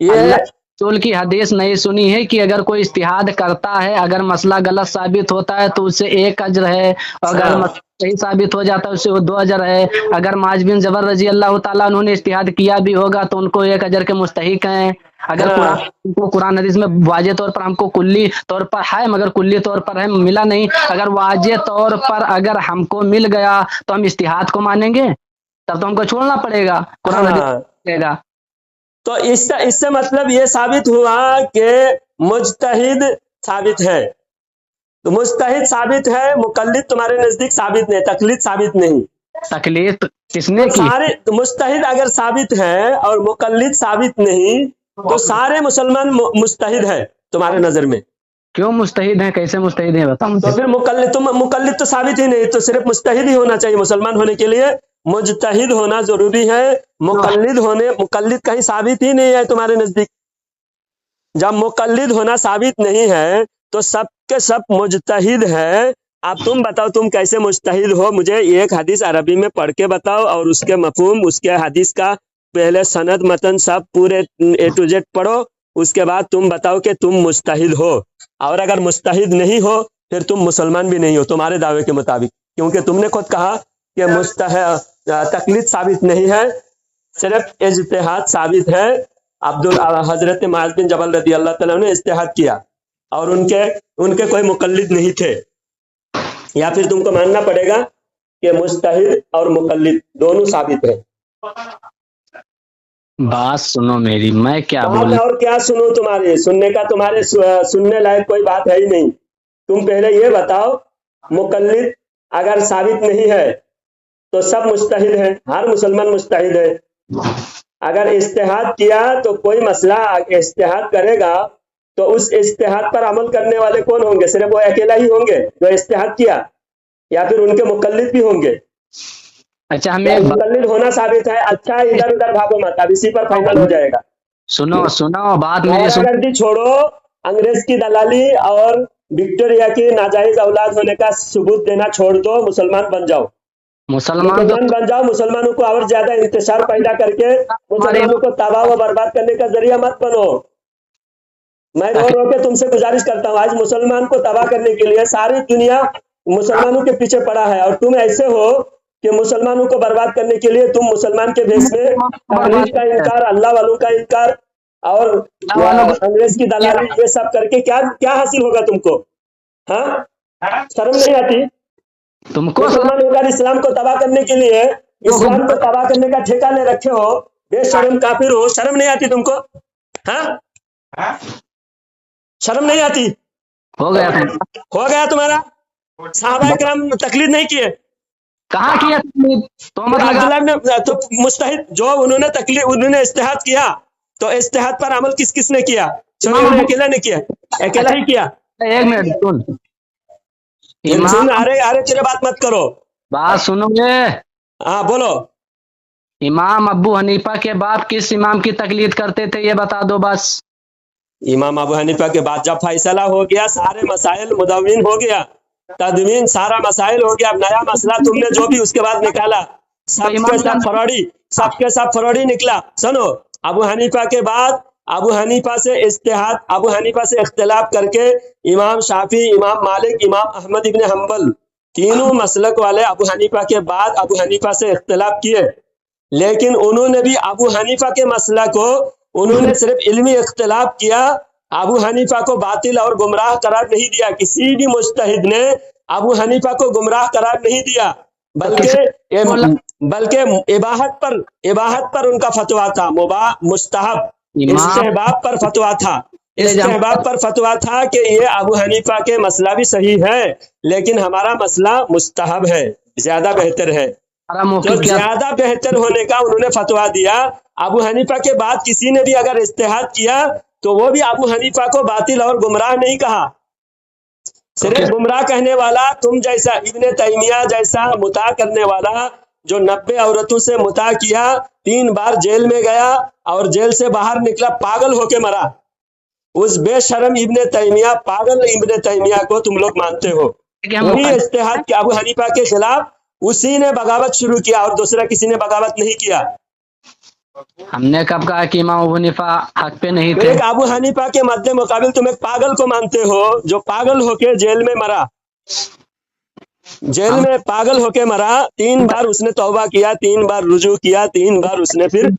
Speaker 3: ये
Speaker 2: रसूल की हदीस नहीं सुनी है कि अगर कोई इज्तिहाद करता है, अगर मसला गलत साबित होता है तो उससे 1 अजर है, अगर मसला सही साबित हो जाता है उससे 2 अजर है। अगर मुआज बिन जबल रजी अल्लाह ताला उन्होंने इज्तिहाद किया भी होगा तो उनको 1 अजर के मुस्तहिक हैं। अगर कुरान हदीस में वाजे तौर पर हमको कुल्ली तौर पर है, मगर कुल्ली तौर पर है मिला नहीं। अगर वाजे तौर पर अगर हमको मिल गया तो हम इज्तिहाद को मानेंगे, तब तो हमको छोड़ना पड़ेगा, कुरान हदीस।
Speaker 3: तो इससे मतलब ये साबित हुआ कि मुज्तहिद साबित है। तो मुज्तहिद साबित है, मुकल्लिद तुम्हारे नजदीक साबित नहीं, तकलीद साबित नहीं।
Speaker 2: तकलीद किसने की?
Speaker 3: सारे मुज्तहिद अगर साबित है और मुकल्लिद साबित नहीं, तो सारे मुसलमान मुज्तहिद है तुम्हारे नजर में।
Speaker 2: क्यों मुज्तहिद है? कैसे मुज्तहिद है बताओ।
Speaker 3: तो फिर मुकल्लिद तो साबित ही नहीं, तो सिर्फ मुज्तहिद ही होना चाहिए। मुसलमान होने के लिए मुज्तहिद होना जरूरी है, मुकल्लिद कहीं साबित ही नहीं है तुम्हारे नजदीक। जब मुकल्लिद होना साबित नहीं है तो सबके सब मुज्तहिद है। अब तुम बताओ तुम कैसे मुज्तहिद हो? मुझे एक हदीस अरबी में पढ़ के बताओ और उसके मफहूम, उसके हदीस का पहले सनद मतन सब पूरे A to Z पढ़ो, उसके बाद तुम बताओ कि तुम मुज्तहिद हो। और अगर मुज्तहिद नहीं हो फिर तुम मुसलमान भी नहीं हो तुम्हारे दावे के मुताबिक, क्योंकि तुमने खुद कहा कि तकलीद साबित नहीं है, सिर्फ इज्तिहाद साबित है। हजरत मुआज बिन जबल रदी अल्लाह तआला ने इज्तिहाद किया और उनके कोई मुकल्लिद नहीं थे। या फिर तुमको मानना पड़ेगा कि मुज्तहिद और मुकल्लिद दोनों साबित है।
Speaker 2: बात सुनो मेरी, मैं क्या बोलूं?
Speaker 3: और क्या सुनो? तुम्हारे सुनने लायक कोई बात है ही नहीं। तुम पहले ये बताओ, मुकल्लिद अगर साबित नहीं है तो सब मुज्तहिद है, हर मुसलमान मुज्तहिद है। अगर इज्तिहाद किया तो कोई मसला इज्तिहाद करेगा तो उस इज्तिहाद पर अमल करने वाले कौन होंगे? सिर्फ वो अकेला ही होंगे जो इज्तिहाद किया, या फिर उनके मुकल्लिद भी होंगे?
Speaker 2: अच्छा, हमें
Speaker 3: मुकल्लिद होना साबित है। अच्छा, इधर उधर भागो मत, अब इसी पर फाइनल हो जाएगा।
Speaker 2: सुनो बात मेरी
Speaker 3: सुनो। छोड़ो, अंग्रेज की दलाली और विक्टोरिया की नाजायज औलाद होने का सबूत देना छोड़ दो, मुसलमान बन जाओ। मुसलमान बन जाओ। मुसलमानों को और ज्यादा इंतशार पैदा करके मुसलमानों को तबाह व बर्बाद करने का जरिया मत बनो। मैं रो के तुमसे गुजारिश करता हूँ, आज मुसलमान को तबाह करने के लिए सारी दुनिया मुसलमानों के पीछे पड़ा है, और तुम ऐसे हो कि मुसलमानों को बर्बाद करने के लिए तुम मुसलमान के भेष में तकलीफ का इनकार, अल्लाह वालों का इनकार और अंग्रेज की दलाली, ये सब करके क्या हासिल होगा तुमको? हाँ, शर्म नहीं आती तुमको? मुसलमान होकर इस्लाम को तबाह करने के लिए, इस्लाम को तबाह करने का ठेका ले रखे हो, बेशर्म काफिर हो। शर्म नहीं आती तुमको? हाँ, शर्म नहीं आती? हो गया तुम्हारा। सहाबा किराम तकलीद नहीं किए,
Speaker 2: कहाँ किया तकलीद? तोहमत लगा।
Speaker 3: अब्दुल्लाह ने तो मुस्तहिद जो उन्होंने इस्तेहाद किया, तो इस्तेहाद पर अमल किस किस ने किया? उन्होंने अकेला ने किया, अकेला ही किया।
Speaker 2: एक मिनट सुन,
Speaker 3: सुन, अरे तेरे बात मत करो,
Speaker 2: बात सुनोगे?
Speaker 3: हाँ बोलो।
Speaker 2: इमाम अबू हनीफा के बाप किस इमाम की तकलीद करते थे ये बता दो बस।
Speaker 3: इमाम अबू हनीफा के बाद जब फैसला हो गया, सारे मसाइल मुदव्विन हो गया, तदवीन सारा मसाइल हो गया, अब नया मसला तुमने जो भी उसके बाद निकाला सबके सब फरौड़ी निकला। सुनो, अबू हनीफा के बाद अबू हनीफा से इख्तिलाफ करके इमाम शाफी, इमाम मालिक, इमाम अहमद इब्न हम्बल तीनों मसलक वाले अबू हनीफा के बाद अबू हनीफा से इख्तिलाफ किए, लेकिन उन्होंने भी अबू हनीफा के मसला को उन्होंने सिर्फ इल्मी इख्तिलाफ किया, अबू हनीफा को बातिल और गुमराह करार नहीं दिया। किसी भी मुज्तहिद ने अबू हनीफा को गुमराह करार नहीं दिया, बल्कि इबाहत पर उनका फतवा था, मुस्तहब इस्तेहबाब पर फतवा था। इस्तेहबाब पर फतवा था कि ये अबू हनीफा के मसला भी सही है, लेकिन हमारा मसला मुस्तहब है, ज्यादा बेहतर है। तो ज्यादा बेहतर होने का उन्होंने फतवा दिया। अबू हनीफा के बाद किसी ने भी अगर इस्तेहाद किया तो वो भी अबू हनीफा को बातिल और गुमराह नहीं कहा, सिर्फ गुमराह कहने वाला तुम जैसा इब्ने तैमिया जैसा मुता करने वाला जो 90 औरतों से मुता किया, 3 बार जेल में गया और जेल से बाहर निकला, पागल होके मरा, उस बेशरम इब्ने तैमिया, पागल इब्ने तैमिया को तुम लोग मानते हो। वही इस्तेहाद किया अबू हनीफा के खिलाफ, उसी ने बगावत शुरू किया और दूसरा किसी ने बगावत नहीं किया।
Speaker 2: हमने कब कहा कि इमाम अबू हनीफा हक पे नहीं थे?
Speaker 3: एक अबू हनीफा के मद्दे मुकाबिल तुम एक पागल को मानते हो जो पागल होके जेल में मरा, जेल में पागल होके मरा, 3 बार उसने तौबा किया, 3 बार रुजू किया, 3 बार उसने फिर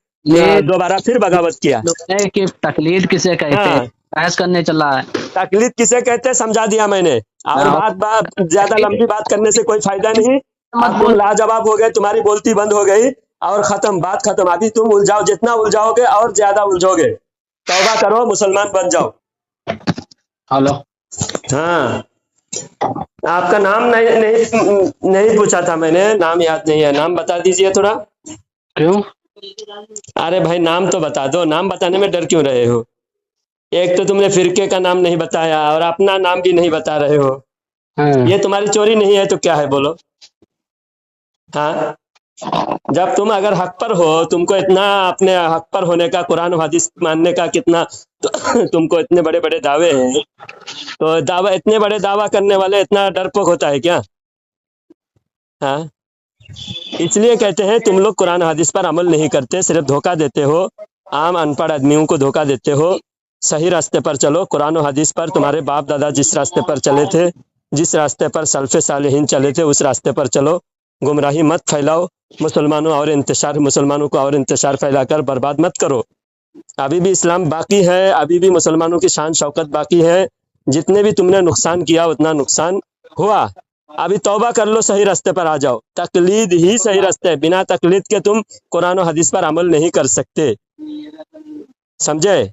Speaker 3: दोबारा फिर बगावत किया।
Speaker 2: कि तकलीद किसे कहते हैं? बहस करने चला है।
Speaker 3: तकलीद किसे कहते हैं समझा दिया मैंने, और बात ज्यादा लंबी बात करने से कोई फायदा नहीं। तुम लाजवाब हो गए, तुम्हारी बोलती बंद हो गई और खत्म, बात खत्म। अभी तुम उलझाओ, जितना उलझाओगे और ज्यादा उलझोगे। तौबा करो, मुसलमान बन जाओ।
Speaker 2: हेलो,
Speaker 3: हाँ, आपका नाम नहीं पूछा था मैंने, नाम याद नहीं है, नाम बता दीजिए थोड़ा।
Speaker 2: क्यों?
Speaker 3: अरे भाई नाम तो बता दो, नाम बताने में डर क्यों रहे हो? एक तो तुमने फिरके का नाम नहीं बताया और अपना नाम भी नहीं बता रहे हो। ये तुम्हारी चोरी नहीं है तो क्या है बोलो? हाँ, जब तुम अगर हक पर हो, तुमको इतना अपने हक पर होने का, कुरान और हदीस मानने का कितना तुमको इतने बड़े बड़े दावे हैं, तो दावा, इतने बड़े दावा करने वाले इतना डरपोक होता है क्या? हाँ, इसलिए कहते हैं तुम लोग कुरान हदीस पर अमल नहीं करते, सिर्फ धोखा देते हो, आम अनपढ़ आदमियों को धोखा देते हो। सही रास्ते पर चलो, कुरान और हदीस पर तुम्हारे बाप दादा जिस रास्ते पर चले थे, जिस रास्ते पर सल्फे सालेहीन चले थे, उस रास्ते पर चलो। गुमराही मत फैलाओ, मुसलमानों को और इंतशार फैलाकर बर्बाद मत करो। अभी भी इस्लाम बाकी है, अभी भी मुसलमानों की शान शौकत बाकी है। जितने भी तुमने नुकसान किया उतना नुकसान हुआ, अभी तौबा कर लो, सही रास्ते पर आ जाओ। तकलीद ही सही रास्ते है, बिना तकलीद के तुम कुरान और हदीस पर अमल नहीं कर सकते, समझे?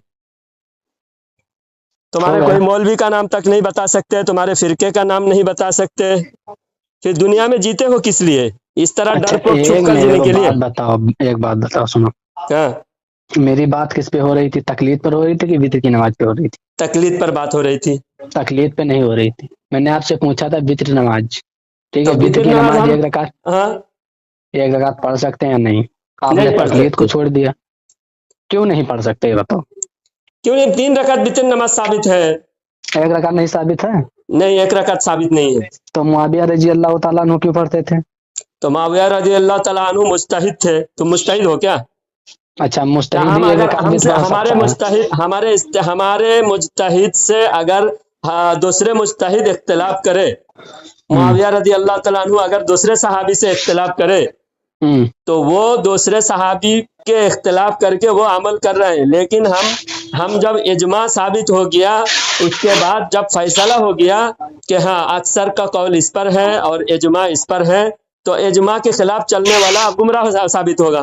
Speaker 3: तुम्हारे कोई मौलवी का नाम तक नहीं बता सकते, तुम्हारे फिरके का नाम नहीं बता सकते, फिर दुनिया में जीते हो किस लिए? इस तरह डर को छुप कर जीने के लिए।
Speaker 2: बताओ, एक बात बताओ, सुनो।
Speaker 3: हाँ,
Speaker 2: मेरी बात किस पे हो रही थी? तकलीद पर हो रही थी कि वित्र की नमाज पे हो रही थी?
Speaker 3: तकलीद पर बात हो रही थी।
Speaker 2: तकलीद पे नहीं हो रही थी। मैंने आपसे पूछा था वित्र नमाज, ठीक है? वित्र की नमाज एक रकात,
Speaker 3: हाँ,
Speaker 2: एक रकात पढ़ सकते हैं या नहीं? आपने तकलीद को छोड़ दिया, क्यों नहीं पढ़ सकते ये बताओ?
Speaker 3: क्यों नहीं? 3 रकात वित्र नमाज साबित है।
Speaker 2: 1 रकात नहीं साबित है?
Speaker 3: नहीं, 1 रकात साबित नहीं है।
Speaker 2: तो मुआविया रजी अल्लाह ताला अन्हु क्यों पढ़ते थे?
Speaker 3: तो मुआविया रजी अल्लाह ताला अन्हु मुज्तहिद थे। तुम मुज्तहिद हो क्या?
Speaker 2: अच्छा, मुज्तहिद
Speaker 3: हमारे मुज्तहिद से अगर दूसरे मुज्तहिद इख्तिलाफ करे, मुआविया रजी अल्लाह ताला अन्हु अगर दूसरे सहाबी से इख्तिलाफ करे, तो वो दूसरे सहाबी के इख्तिलाफ करके वो अमल कर रहे हैं। लेकिन हम जब इजमा साबित हो गया, उसके बाद जब फैसला हो गया कि हाँ अक्सर का कौल इस पर है और इजमा इस पर है, तो इजमा के खिलाफ चलने वाला अब गुमराह साबित होगा।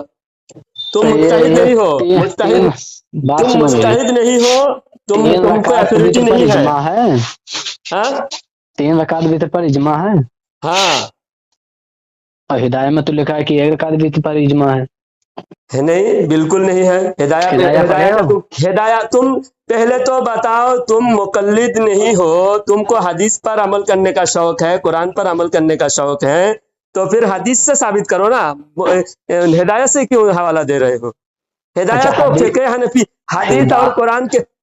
Speaker 3: तुम मुज्तहिद नहीं हो, तुम मुज्तहिद नहीं हो, तुमको अथॉरिटी नहीं है। हाँ,
Speaker 2: 3 रकात वित्र पर इजमा है।
Speaker 3: हाँ,
Speaker 2: اور ہدایہ میں تو لکھا ہے کہ ایک رکعت وتر پر اجماع ہے
Speaker 3: نہیں، بالکل نہیں ہے ہدایت
Speaker 2: ہدایہ پڑھے ہو
Speaker 3: ہدایت تم پہلے تو بتاؤ، تم مقلد نہیں ہو، تم کو حدیث پر عمل کرنے کا شوق ہے، قرآن پر عمل کرنے کا شوق ہے، تو پھر حدیث سے ثابت کرو نا، ہدایت سے کیوں حوالہ دے رہے ہو؟
Speaker 2: اچھا
Speaker 3: ہدایت تو
Speaker 2: حدیث
Speaker 3: فقہ حنفی، حدیث اور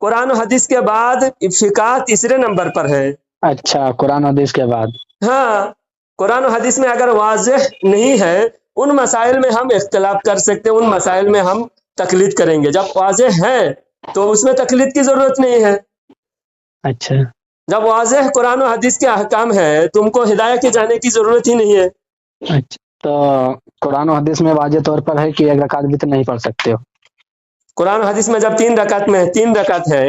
Speaker 3: قرآن و حدیث کے بعد فقہ تیسرے نمبر پر ہے۔
Speaker 2: اچھا قرآن حدیث کے بعد
Speaker 3: ہاں، قرآن و حدیث میں اگر واضح نہیں ہے، ان مسائل میں ہم اختلاف کر سکتے ہیں، ان مسائل میں ہم تقلید کریں گے۔ جب واضح ہے تو اس میں تقلید کی ضرورت نہیں ہے۔
Speaker 2: اچھا
Speaker 3: جب واضح قرآن و حدیث کے احکام ہے، تم کو ہدایت کے جانے کی ضرورت ہی نہیں ہے۔
Speaker 2: اچھا تو قرآن و حدیث میں واضح طور پر ہے کہ ایک رکعت وتر نہیں پڑھ سکتے ہو۔
Speaker 3: قرآن و حدیث میں جب 3 رکعت میں 3 رکعت ہے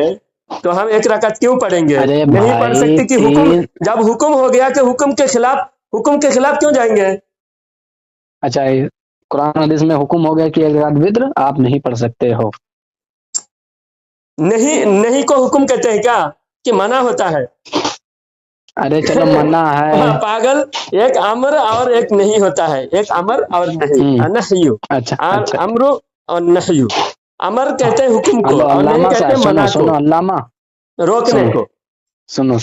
Speaker 3: تو ہم 1 رکعت کیوں پڑھیں گے؟
Speaker 2: ارے
Speaker 3: نہیں پڑھ
Speaker 2: بھائی
Speaker 3: سکتے کہ حکم، جب حکم ہو گیا کہ حکم کے خلاف کیوں جائیں گے؟
Speaker 2: اچھا قرآن و حدیث میں حکم ہو گیا کہ ایک رکعت وتر آپ نہیں پڑھ سکتے ہو۔
Speaker 3: نہیں کو حکم کہتے ہیں کیا کہ منع ہوتا ہے؟
Speaker 2: ارے چلو منع ہے
Speaker 3: پاگل، ایک امر اور ایک نہیں ہوتا ہے، ایک امر اور نہیں، نہیو،
Speaker 2: اچھا
Speaker 3: امر اور نہیو۔ امر کہتے ہیں حکم کو،
Speaker 2: ہلو
Speaker 3: اور نہیں
Speaker 2: علامہ
Speaker 3: کہتے
Speaker 2: صاحب
Speaker 3: منع
Speaker 2: سنو
Speaker 3: کو،
Speaker 2: علامہ
Speaker 3: روکنے کو۔
Speaker 2: سنو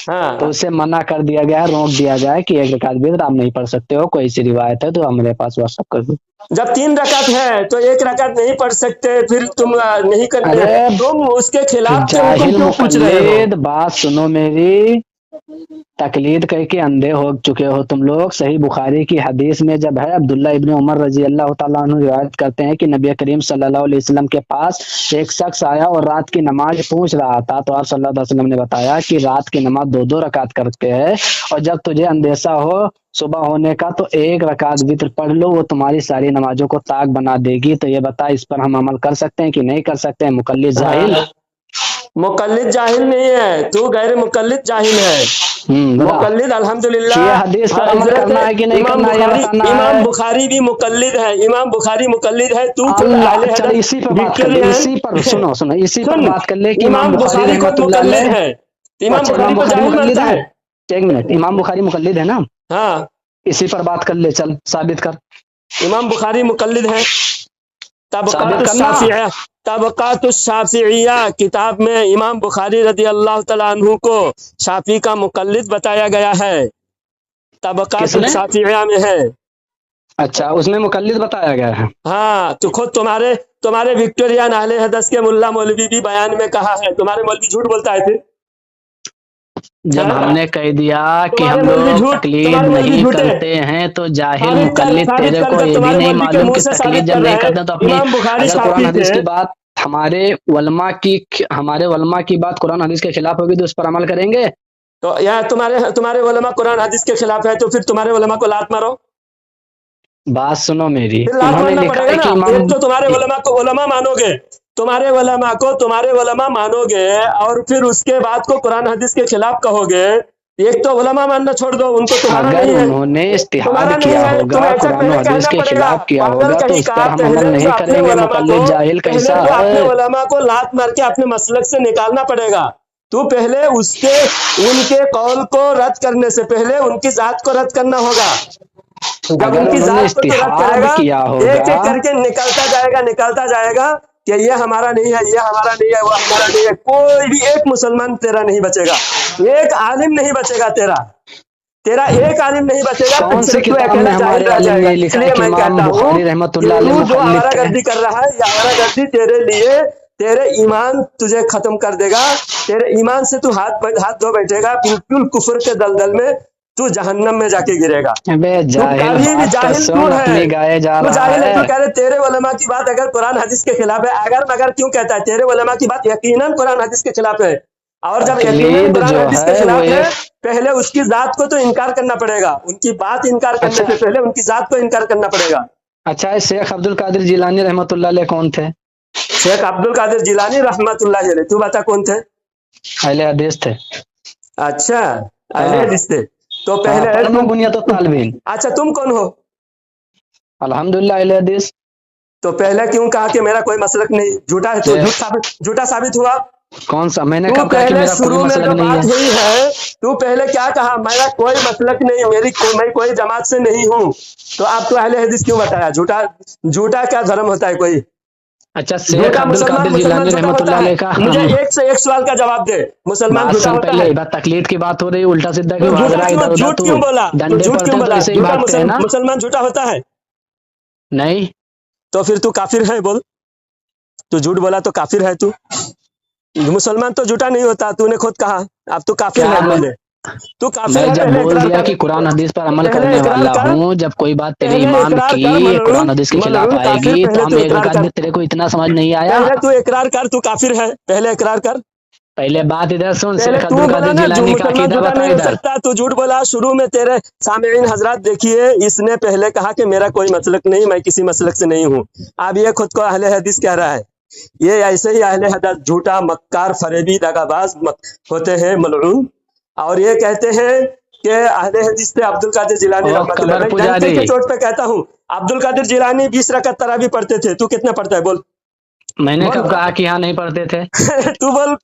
Speaker 3: ہاں
Speaker 2: تو اسے منع کر دیا گیا، روک دیا گیا کہ ایک رکعت وتر آپ نہیں پڑھ سکتے ہو، کوئی سی روایت ہے تو آپ میرے پاس واٹس ایپ کر دو۔
Speaker 3: جب 3 رکعت ہے تو 1 رکعت نہیں پڑھ سکتے، پھر تم نہیں کرتے،
Speaker 2: ارے
Speaker 3: تم اس کے خلاف کے حکم
Speaker 2: جاہل
Speaker 3: کیوں پوچھ رہے ہو؟
Speaker 2: مقلد بات سنو میری، تقلید کر کے اندھے ہو چکے ہو تم لوگ۔ صحیح بخاری کی حدیث میں جب ہے، عبداللہ ابن عمر رضی اللہ تعالیٰ عنہ روایت کرتے ہیں کہ نبی کریم صلی اللہ علیہ وسلم کے پاس ایک شخص آیا اور رات کی نماز پوچھ رہا تھا، تو آپ صلی اللہ علیہ وسلم نے بتایا کہ رات کی نماز 2 رکعت کرتے ہیں، اور جب تجھے اندیشہ ہو صبح ہونے کا تو 1 رکعت وتر پڑھ لو، وہ تمہاری ساری نمازوں کو طاق بنا دے گی۔ تو یہ بتا اس پر ہم عمل کر سکتے ہیں کہ نہیں کر سکتے ہیں؟ مقلد جاہل
Speaker 3: مقلد جاہل نہیں ہے، تو غیر مقلد جاہل ہے۔ مقلد الحمدللہ
Speaker 2: یہ حدیث پر عمل
Speaker 3: حضرت
Speaker 2: کرنا ہے کہ نہیں
Speaker 3: امام
Speaker 2: کرنا ہے یہ
Speaker 3: بخاری،
Speaker 2: بتانا
Speaker 3: امام
Speaker 2: ہے۔
Speaker 3: بخاری بھی مقلد ہے، امام بخاری مقلد ہے، تو خود
Speaker 2: اللہ
Speaker 3: اہل
Speaker 2: چل
Speaker 3: حدیث
Speaker 2: اسی پر بات کر لے،
Speaker 3: وکٹورین،
Speaker 2: اسی پر سنو اسی پر
Speaker 3: سن،
Speaker 2: بات کر لے کہ
Speaker 3: امام
Speaker 2: بخاری
Speaker 3: بخاری
Speaker 2: رحمۃ
Speaker 3: خود
Speaker 2: اللہ
Speaker 3: مقلد
Speaker 2: علیہ۔
Speaker 3: ہے، امام
Speaker 2: اچھا
Speaker 3: بخاری کو جاہل
Speaker 2: مقلد
Speaker 3: مانتا
Speaker 2: ہے،
Speaker 3: ہے؟
Speaker 2: ایک منٹ، امام بخاری مقلد ہے نا؟
Speaker 3: ہاں،
Speaker 2: اسی پر بات کر لے، چل ثابت کر،
Speaker 3: امام بخاری مقلد ہے۔
Speaker 2: ثابت کرنا۔
Speaker 3: طبقات الشافعیہ کتاب میں امام بخاری رضی اللہ تعالیٰ عنہ کو شافعی کا مقلد بتایا گیا ہے، طبقات
Speaker 2: کس نے؟
Speaker 3: الشافعیہ میں ہے۔
Speaker 2: اچھا اس میں مقلد بتایا گیا ہے۔
Speaker 3: ہاں، تو خود تمہارے وکٹورین اہل حدیث کے ملا مولوی بھی بیان میں کہا ہے، تمہارے مولوی جھوٹ بولتا ہے پھر؟
Speaker 2: جب ہم نے کہہ دیا کہ
Speaker 3: تمہارے
Speaker 2: ہم
Speaker 3: مولوی
Speaker 2: لوگ
Speaker 3: جھوٹ،
Speaker 2: تقلید
Speaker 3: تمہارے مولوی
Speaker 2: نہیں
Speaker 3: جھوٹے،
Speaker 2: کرتے ہیں تو جاہل
Speaker 3: ثابت
Speaker 2: مقلد تیرے
Speaker 3: کر
Speaker 2: کو
Speaker 3: کر
Speaker 2: یہ بھی
Speaker 3: تمہارے
Speaker 2: نہیں
Speaker 3: مولوی کے
Speaker 2: معلوم
Speaker 3: منہ
Speaker 2: کہ
Speaker 3: سے
Speaker 2: تقلید
Speaker 3: ثابت
Speaker 2: جب
Speaker 3: کر
Speaker 2: نہیں
Speaker 3: رہے
Speaker 2: کرتے تو اپنی،
Speaker 3: امام بخاری
Speaker 2: اگر قرآن
Speaker 3: شافعی
Speaker 2: حدیث
Speaker 3: تھے۔
Speaker 2: کی بات ہمارے علماء کی بات قرآن حدیث کے خلاف ہوگی تو اس پر عمل کریں گے؟
Speaker 3: تو یا تمہارے علماء قرآن حدیث کے خلاف ہے تو پھر تمہارے علماء کو لات مارو،
Speaker 2: بات سنو میری،
Speaker 3: پھر لات
Speaker 2: انہوں نے
Speaker 3: مارنا
Speaker 2: لکھا
Speaker 3: پڑے گا
Speaker 2: ہے کہ
Speaker 3: نا۔
Speaker 2: امام،
Speaker 3: ایک تو تمہارے علماء کو علماء مانو گے، تمہارے علماء مانو گے، اور پھر اس کے بعد کو قرآن حدیث کے خلاف کہو گے۔ ایک تو علماء ماننا چھوڑ دو، ان کو تمہارا
Speaker 2: اگر
Speaker 3: نہیں ہے،
Speaker 2: انہوں نے اجتہاد
Speaker 3: تمہارا نہیں
Speaker 2: کیا
Speaker 3: ہے،
Speaker 2: ہوگا،
Speaker 3: تمہیں ایسا
Speaker 2: قرآن و
Speaker 3: پہلے
Speaker 2: حدیث
Speaker 3: کہنا
Speaker 2: کے
Speaker 3: پڑے گا۔
Speaker 2: خلاف کیا
Speaker 3: پاگل
Speaker 2: ہوگا تو
Speaker 3: کہیں
Speaker 2: اس
Speaker 3: کہا،
Speaker 2: پر ہم
Speaker 3: پہلے
Speaker 2: عمل
Speaker 3: تو
Speaker 2: نہیں
Speaker 3: اپنے
Speaker 2: کریں گے۔
Speaker 3: علماء کو،
Speaker 2: مقلد جاہل
Speaker 3: پہلے
Speaker 2: کیسا
Speaker 3: تو اپنے
Speaker 2: ہے؟
Speaker 3: علماء کو لات مار کے اپنے مسلک سے نکالنا پڑے گا۔ تو پہلے ان کے قول کو رد کرنے سے پہلے ان کی ذات کو رد کرنا ہوگا۔ جب ان
Speaker 2: اگر
Speaker 3: کی
Speaker 2: انہوں نے
Speaker 3: ذات کو تو رد کرے
Speaker 2: اجتہاد
Speaker 3: گا،
Speaker 2: کیا
Speaker 3: ایک
Speaker 2: ہوگا،
Speaker 3: ایک کر کے نکلتا جائے گا کہ یہ ہمارا نہیں ہے، یہ ہمارا نہیں ہے، وہ ہمارا نہیں ہے۔ کوئی بھی ایک مسلمان تیرا نہیں بچے گا، ایک عالم نہیں بچے گا، تیرا ایک عالم نہیں بچے گا،
Speaker 2: کون سی
Speaker 3: صرف تو
Speaker 2: کتاب
Speaker 3: اکیلا
Speaker 2: میں
Speaker 3: جاہل
Speaker 2: ہمارے
Speaker 3: رہ
Speaker 2: عالم
Speaker 3: جائے گا۔
Speaker 2: نے
Speaker 3: اس
Speaker 2: لکھا ہے
Speaker 3: لیے
Speaker 2: کہ
Speaker 3: میں
Speaker 2: امام
Speaker 3: کہتا ہوں
Speaker 2: بخاری رحمۃ
Speaker 3: کہ
Speaker 2: اللہ علیہ
Speaker 3: تو جو
Speaker 2: مخلد
Speaker 3: آوارہ
Speaker 2: تھے؟
Speaker 3: گردی کر رہا ہے، یہ آوارہ گردی تیرے لیے، تیرے ایمان تجھے ختم کر دے گا، تیرے ایمان سے تو ہاتھ دھو بیٹھے گا، بالکل کفر کے دلدل میں تو جہنم میں جا کے گرے گا۔
Speaker 2: ابے
Speaker 3: تو
Speaker 2: جاہل
Speaker 3: کبھی بھی
Speaker 2: بات تو
Speaker 3: جاہل تو
Speaker 2: سن،
Speaker 3: ہے،
Speaker 2: اپنی گائے جا
Speaker 3: تو
Speaker 2: رہا
Speaker 3: جاہل ہے،
Speaker 2: ہے۔
Speaker 3: تو کہہ رہے تیرے علماء کی بات اگر قرآن حدیث کے خلاف ہے، اگر مگر کیوں کہتا ہے؟ تیرے علماء کی بات یقیناً قرآن حدیث کے خلاف ہے، اور جب یقیناً
Speaker 2: تقلید
Speaker 3: قرآن
Speaker 2: جو
Speaker 3: حدیث کے
Speaker 2: ہے وہ
Speaker 3: خلاف ہے،
Speaker 2: ایک،
Speaker 3: پہلے اس کی ذات کو تو انکار کرنا پڑے گا، ان کی بات انکار کرنے
Speaker 2: اچھا
Speaker 3: سے پہلے ان کی ذات کو انکار کرنا پڑے گا۔
Speaker 2: اچھا شیخ عبد القادر جیلانی رحمۃ اللہ علیہ کون تھے؟
Speaker 3: شیخ عبد القادر جیلانی رحمت اللہ علیہ، تو بتا کون تھے؟
Speaker 2: اہل حدیث تھے۔
Speaker 3: اچھا، اہل
Speaker 2: ہاں
Speaker 3: حدیث تھے، تو
Speaker 2: ہاں،
Speaker 3: پہلے
Speaker 2: پڑھنا بنیاد الطالبین۔
Speaker 3: اچھا تم کون ہو؟
Speaker 2: الحمدللہ اہل حدیث۔
Speaker 3: تو پہلے کیوں کہا کہ میرا کوئی مسلک نہیں؟ جھوٹا ہے تو جھوٹا ثابت ہوا۔
Speaker 2: کون سا؟ میں نے
Speaker 3: تو
Speaker 2: کب کہا کہ
Speaker 3: پہلے
Speaker 2: میرا کوئی
Speaker 3: شروع میں
Speaker 2: مسلک
Speaker 3: جو
Speaker 2: نہیں
Speaker 3: بات
Speaker 2: ہے؟
Speaker 3: ہوئی ہے، تو پہلے کیا کہا میرا کوئی مسلک نہیں، میں کوئی جماعت سے نہیں ہوں، تو آپ تو اہل حدیث کیوں بتایا؟ جھوٹا کیا دھرم ہوتا ہے کوئی؟
Speaker 2: اچھا شیخ
Speaker 3: جھوٹا
Speaker 2: عبد القادر جیلانی
Speaker 3: جھوٹا
Speaker 2: رحمۃ
Speaker 3: ہوتا
Speaker 2: اللہ
Speaker 3: ہے؟
Speaker 2: علیہ کا
Speaker 3: مجھے
Speaker 2: ہم
Speaker 3: ایک سے ایک سوال کا جواب دے، مسلمان
Speaker 2: بات
Speaker 3: جھوٹا
Speaker 2: سن،
Speaker 3: ہوتا
Speaker 2: پہلے
Speaker 3: ہے؟
Speaker 2: بات تکلیف کی بات ہو رہی، الٹا سیدھا
Speaker 3: تو
Speaker 2: کیوں بھاگ
Speaker 3: جھوٹا
Speaker 2: رہا ہے
Speaker 3: کیوں،
Speaker 2: ادھر ادھر؟
Speaker 3: جھوٹ
Speaker 2: تو
Speaker 3: کیوں بولا؟ تو
Speaker 2: ڈنڈے
Speaker 3: جھوٹ
Speaker 2: پڑتے
Speaker 3: کیوں
Speaker 2: ہیں تو
Speaker 3: بولا؟
Speaker 2: ایسے ہی بھاگتے ہیں نا؟
Speaker 3: مسلمان جھوٹا ہوتا ہے؟
Speaker 2: نہیں
Speaker 3: تو پھر تو کافر ہے، بول، تو جھوٹ بولا تو کافر ہے تو؟ مسلمان تو جھوٹا نہیں ہوتا، تو نے خود کہا، اب تو کافر
Speaker 2: کیا
Speaker 3: ہے بول دے، تو کافر
Speaker 2: میں
Speaker 3: ہے،
Speaker 2: جب
Speaker 3: پہلے
Speaker 2: بول
Speaker 3: اقرار
Speaker 2: دیا
Speaker 3: کر،
Speaker 2: کہ قرآن حدیث پر عمل
Speaker 3: پہلے
Speaker 2: کرنے
Speaker 3: اقرار
Speaker 2: والا
Speaker 3: کر،
Speaker 2: ہوں، جب کوئی بات تیرے
Speaker 3: پہلے
Speaker 2: ایمان
Speaker 3: اقرار
Speaker 2: کی
Speaker 3: کر،
Speaker 2: قرآن حدیث کے خلاف
Speaker 3: ملعون
Speaker 2: آئے
Speaker 3: کافر،
Speaker 2: گی
Speaker 3: پہلے
Speaker 2: تو ہم
Speaker 3: تو
Speaker 2: ایک
Speaker 3: اقرار
Speaker 2: رکعت
Speaker 3: کر،
Speaker 2: میں تیرے کو اتنا سمجھ نہیں آیا؟
Speaker 3: پہلے تو اقرار کر تو کافر ہے، پہلے اقرار کر،
Speaker 2: پہلے بات ادھر سن،
Speaker 3: پہلے
Speaker 2: شیخ عبد
Speaker 3: تو بولا
Speaker 2: القادر
Speaker 3: نا جو
Speaker 2: جیلانی کا
Speaker 3: مسلمان
Speaker 2: عقیدہ
Speaker 3: جھوٹا
Speaker 2: بتا
Speaker 3: نہیں ہو
Speaker 2: ادھر۔
Speaker 3: سکتا، تو جھوٹ بولا شروع میں، تیرے سامعین حضرات دیکھیے، اس نے پہلے کہا کہ میرا کوئی مسلک نہیں، میں کسی مسلک سے نہیں ہوں، اب یہ خود کو اہل حدیث کہہ رہا ہے، یہ ایسے ہی اہل حدیث جھوٹا، مکار، فریبی، دغاباز ہوتے ہیں، ملعون، اور یہ کہتے ہیں کہ اہل حدیث سے عبد القادر جیلانی
Speaker 2: او
Speaker 3: رحمۃ اللہ،
Speaker 2: قبر
Speaker 3: میں ڈنکے
Speaker 2: پجاری،
Speaker 3: کے چوٹ پہ کہتا ہوں، عبد القادر جیلانی 20 رکعت تراویح پڑھتے تھے، تو کتنا پڑھتا ہے؟ بول
Speaker 2: میں نے
Speaker 3: بول
Speaker 2: کب کہا کہ یہاں نہیں پڑھتے تھے؟
Speaker 3: تو بول،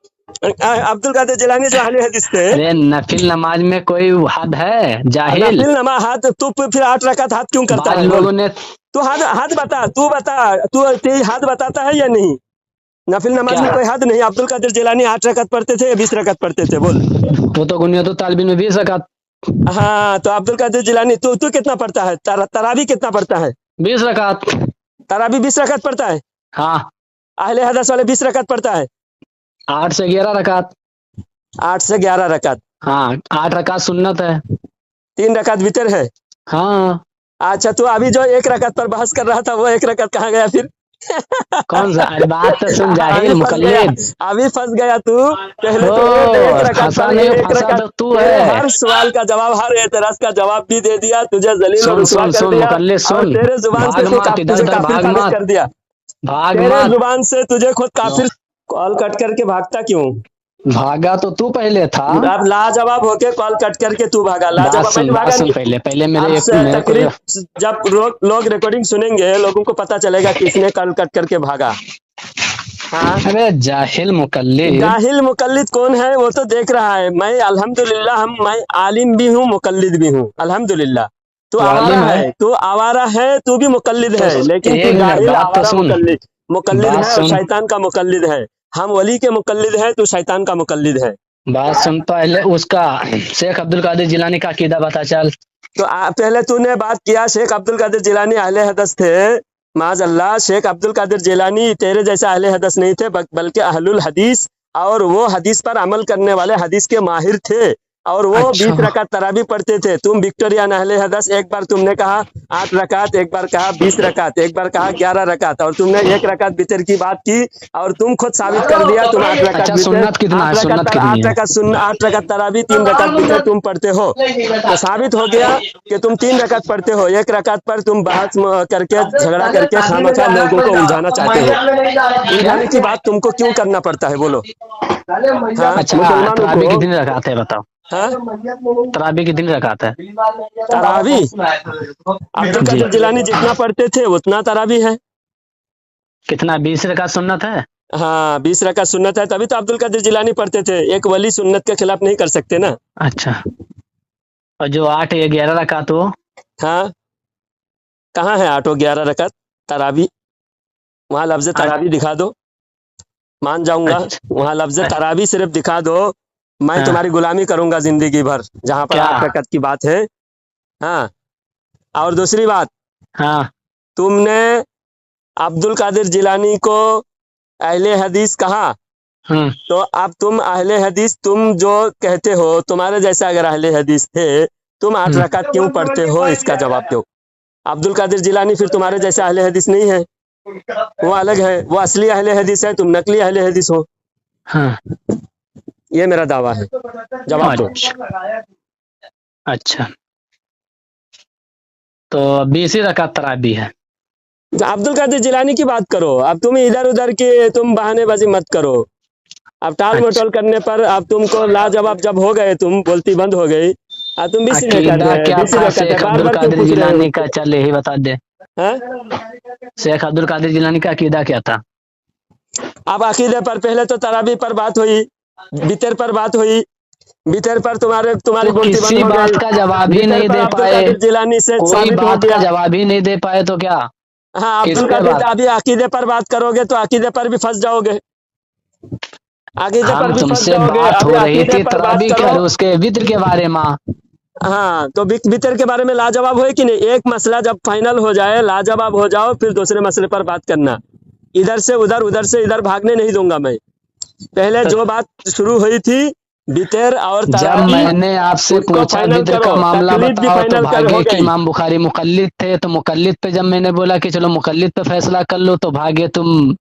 Speaker 3: عبد القادر جیلانی جو اہل حدیث تھے،
Speaker 2: ارے نفل نماز میں کوئی حد ہے جاہل؟
Speaker 3: نفل نماز ہاتھ، تو پھر 8 رکعت ہاتھ کیوں کرتا
Speaker 2: بعض
Speaker 3: ہے؟ بول،
Speaker 2: لوگوں نے
Speaker 3: تو ہاتھ بتا، تو تیری ہاتھ بتاتا ہے یا نہیں؟ نفل نماز
Speaker 2: کیا،
Speaker 3: میں کوئی حد نہیں، عبد القادر جیلانی 8 رکعت پڑھتے تھے یا 20 رکعت پڑھتے تھے؟ بول،
Speaker 2: وہ تو گنیت الطالبین میں 20 رکعت،
Speaker 3: ہاں، تو عبد القادر جیلانی تو کتنا پڑھتا ہے؟ تراویح کتنا پڑھتا ہے؟
Speaker 2: 20 رکعت،
Speaker 3: تراویح 20 رکعت پڑھتا ہے؟
Speaker 2: ہاں،
Speaker 3: اہل حدیث والے 20 رکعت پڑھتا ہے؟
Speaker 2: 8 سے 11 رکعت،
Speaker 3: 8 سے 11 رکعت،
Speaker 2: ہاں 8 رکعت سنت ہے،
Speaker 3: 3 رکعت وتر ہے؟
Speaker 2: ہاں۔
Speaker 3: اچھا، تو ابھی جو 1 رکعت پر بحث کر رہا تھا، وہ 1 رکعت کہاں گیا پھر؟
Speaker 2: کون سا؟ ارے بات تو سن جاہل مقلد،
Speaker 3: ابھی پھنس گیا تو، پہلے تو ایک
Speaker 2: او
Speaker 3: رکعت
Speaker 2: پھنسا
Speaker 3: پر
Speaker 2: نہیں،
Speaker 3: ایک
Speaker 2: پھنسا
Speaker 3: رکعت،
Speaker 2: تو تو
Speaker 3: تیرے
Speaker 2: ہے۔
Speaker 3: ہر سوال کا جواب، ہر اعتراض کا جواب بھی دے دیا، تجھے ذلیل اور
Speaker 2: سن
Speaker 3: رسوا
Speaker 2: سن
Speaker 3: کر
Speaker 2: سن
Speaker 3: دیا،
Speaker 2: مقلد
Speaker 3: اور
Speaker 2: سن،
Speaker 3: تیرے زبان سے
Speaker 2: بھاگ مت ادھر
Speaker 3: تجھے
Speaker 2: ادھر،
Speaker 3: کافر
Speaker 2: بھاگ
Speaker 3: ثابت
Speaker 2: مت،
Speaker 3: کر دیا،
Speaker 2: بھاگ
Speaker 3: تیرے
Speaker 2: مت،
Speaker 3: زبان سے تجھے خود کافر، کال کٹ کر کے بھاگتا کیوں؟
Speaker 2: بھاگا تو پہلے تھا۔
Speaker 3: اب لاجواب ہو کے کال کٹ کر کے تو بھاگا، لاجواب، میں نے
Speaker 2: بات
Speaker 3: بھاگا
Speaker 2: سن،
Speaker 3: نہیں۔
Speaker 2: پہلے
Speaker 3: اب
Speaker 2: میرے کو
Speaker 3: تقریب، جب لوگ ریکارڈنگ سنیں گے، لوگوں کو پتا چلے گا کہ اس نے کال کٹ کر کے بھاگا، ہاں۔
Speaker 2: ارے جاہل مقلد،
Speaker 3: جاہل مقلد کون ہے؟ وہ تو دیکھ رہا ہے، میں الحمدللہ، میں عالم بھی ہوں، مقلد بھی ہوں، الحمدللہ۔ تو
Speaker 2: وہ
Speaker 3: آوارہ
Speaker 2: عالم ہے
Speaker 3: ہے، تو آوارہ ہے، تو بھی مقلد
Speaker 2: تو
Speaker 3: ہے، لیکن تو
Speaker 2: ایک منٹ،
Speaker 3: جاہل
Speaker 2: بات تو
Speaker 3: آوارہ
Speaker 2: سن،
Speaker 3: مقلد
Speaker 2: بات
Speaker 3: ہے، اور
Speaker 2: سن،
Speaker 3: شیطان کا مقلد ہے۔ ہم ولی کے مقلد ہیں، تو شیطان کا مقلد ہے۔
Speaker 2: بات سن، پہلے اس کا شیخ عبد القادر جیلانی کا عقیدہ بتا چل۔
Speaker 3: تو پہلے تو نے بات کیا شیخ عبد القادر جیلانی اہل حدیث تھے، معاذ اللہ، شیخ عبد القادر جیلانی تیرے جیسا اہل حدیث نہیں تھے، بلکہ اہل الحدیث، اور وہ حدیث پر عمل کرنے والے، حدیث کے ماہر تھے، اور وہ
Speaker 2: اچھا
Speaker 3: 20 رکعت تراویح پڑھتے تھے۔ تم وکٹورین اہل حدیث، ایک بار تم نے کہا 8 رکعت، ایک بار کہا 20 رکعت، ایک بار کہا 11 رکعت، اور تم نے 1 رکعت وتر کی بات کی، اور تم خود ثابت کر دیا تم 8 رکعت
Speaker 2: اچھا
Speaker 3: وتر،
Speaker 2: سنت کتنا ہے، سنت کتنی
Speaker 3: 8 رکعت تراویح، 3 رکعت وتر تم پڑھتے ہو، تو ثابت ہو گیا کہ تم 3 رکعت پڑھتے ہو، 1 رکعت پر تم بحث کر کے، جھگڑا کر کے، خامخواہ لوگوں کو الجھانا چاہتے ہو۔
Speaker 2: کیا؟
Speaker 3: الجھانے کی بات تم کو کیوں کرنا پڑتا ہے؟ بولو، ہاں،
Speaker 2: اچھا
Speaker 3: مسلمانوں کو،
Speaker 2: تراویح کتنی رکعت ہے بتاؤ،
Speaker 3: ہاں،
Speaker 2: تراویح کتنی رکعت ہے؟
Speaker 3: تراویح عبد
Speaker 2: جی
Speaker 3: القادر جیلانی جتنا پڑھتے تھے اتنا تراویح ہے۔
Speaker 2: کتنا، 20 رکعت سنت ہے؟
Speaker 3: ہاں، 20 رکعت سنت ہے، تبھی تو عبد القادر جیلانی پڑھتے تھے، ایک ولی سنت کے خلاف نہیں کر سکتے نا۔
Speaker 2: اچھا، اور جو 8 یا 11 رکعت وہ؟
Speaker 3: ہاں، کہاں ہے 8 و 11 رکعت تراویح؟ وہاں لفظ تراویح دکھا دو، مان جاؤں گا،
Speaker 2: اچھا،
Speaker 3: وہاں لفظ تراویح صرف دکھا دو، میں
Speaker 2: ہاں،
Speaker 3: تمہاری غلامی کروں گا زندگی بھر، جہاں پر
Speaker 2: کیا؟
Speaker 3: 8 رکعت کی بات ہے۔ ہاں، اور دوسری بات،
Speaker 2: ہاں،
Speaker 3: تم نے عبد القادر جیلانی کو اہل حدیث کہا،
Speaker 2: ہوں،
Speaker 3: تو اب تم اہل حدیث، تم جو کہتے ہو، تمہارے جیسا اگر اہل حدیث تھے، تم 8 رکعت کیوں پڑھتے ہو؟ اس کا جواب دو۔ عبد القادر جیلانی پھر تمہارے جیسا اہل حدیث نہیں ہے، وہ الگ ہے، وہ اصلی اہل حدیث ہے، تم نقلی اہل حدیث ہو،
Speaker 2: ہاں،
Speaker 3: یہ میرا دعویٰ ہے، جواب دو۔
Speaker 2: اچھا، تو 20 رکعت تراویح ہے؟
Speaker 3: عبد القادر جیلانی کی بات کرو، اب تم ادھر ادھر کے، تم بہانے بازی مت کرو، اب ٹال
Speaker 2: اچھا،
Speaker 3: مٹول کرنے پر اب تم کو لاجواب جب ہو گئے، تم بولتی بند ہو گئی، اب تم 20 رکعت
Speaker 2: عقیدہ
Speaker 3: ہے،
Speaker 2: کیا
Speaker 3: 20
Speaker 2: تھا
Speaker 3: رکعت ہے،
Speaker 2: شیخ عبد
Speaker 3: بار بار کیوں
Speaker 2: القادر
Speaker 3: پوچھ رہے ہو؟
Speaker 2: جیلانی کا؟ چل یہی بتا دے،
Speaker 3: ہاں؟
Speaker 2: شیخ عبد القادر جیلانی کا عقیدہ کیا تھا؟
Speaker 3: اب عقیدے پر، پہلے تو تراویح پر بات ہوئی، وتر پر بات ہوئی، बितर पर तुम्हारी
Speaker 2: तो
Speaker 3: गिनती बंद
Speaker 2: किसी
Speaker 3: हो
Speaker 2: बात
Speaker 3: गई।
Speaker 2: का जवाब ही
Speaker 3: बितर
Speaker 2: नहीं
Speaker 3: पर
Speaker 2: दे
Speaker 3: अब्दुल
Speaker 2: पाए,
Speaker 3: कादिर जिलानी से
Speaker 2: कोई
Speaker 3: साबित हो
Speaker 2: बात का
Speaker 3: गया।
Speaker 2: जवाब ही नहीं दे पाए तो क्या,
Speaker 3: हाँ,
Speaker 2: किस
Speaker 3: अब्दुल
Speaker 2: पे
Speaker 3: कादिर
Speaker 2: बात?
Speaker 3: अभी अकीदे पर बात करोगे तो अकीदे पर भी फंस जाओगे, अकीदे पर
Speaker 2: हम
Speaker 3: भी फंस
Speaker 2: तुमसे
Speaker 3: जाओगे।
Speaker 2: बात
Speaker 3: अभी
Speaker 2: हो रही
Speaker 3: अकीदे
Speaker 2: थी
Speaker 3: पर बात
Speaker 2: तराबी के
Speaker 3: करो।
Speaker 2: और उसके वित्र के बारे में।
Speaker 3: हाँ, तो बितर के बारे में लाजवाब हो कि नहीं? एक मसला जब फाइनल हो जाए, लाजवाब हो जाओ, फिर दूसरे मसले पर बात करना। इधर से उधर इधर भागने नहीं दूंगा मैं। पहले
Speaker 2: तो
Speaker 3: जो बात शुरू हुई थी बितर और
Speaker 2: जब
Speaker 3: तराबी,
Speaker 2: मैंने आपसे
Speaker 3: उसको
Speaker 2: पूछा
Speaker 3: फाइनल
Speaker 2: वित्र
Speaker 3: करो।
Speaker 2: का मामला
Speaker 3: तकलीद भी
Speaker 2: बताओ तो
Speaker 3: फाइनल कर हो
Speaker 2: भागे कि
Speaker 3: गई।
Speaker 2: इमाम बुखारी मुकल्लिद थे, तो मुकल्लिद पे जब मैंने बोला कि चलो मुकल्लिद पे फैसला कर लो तो भागे तुम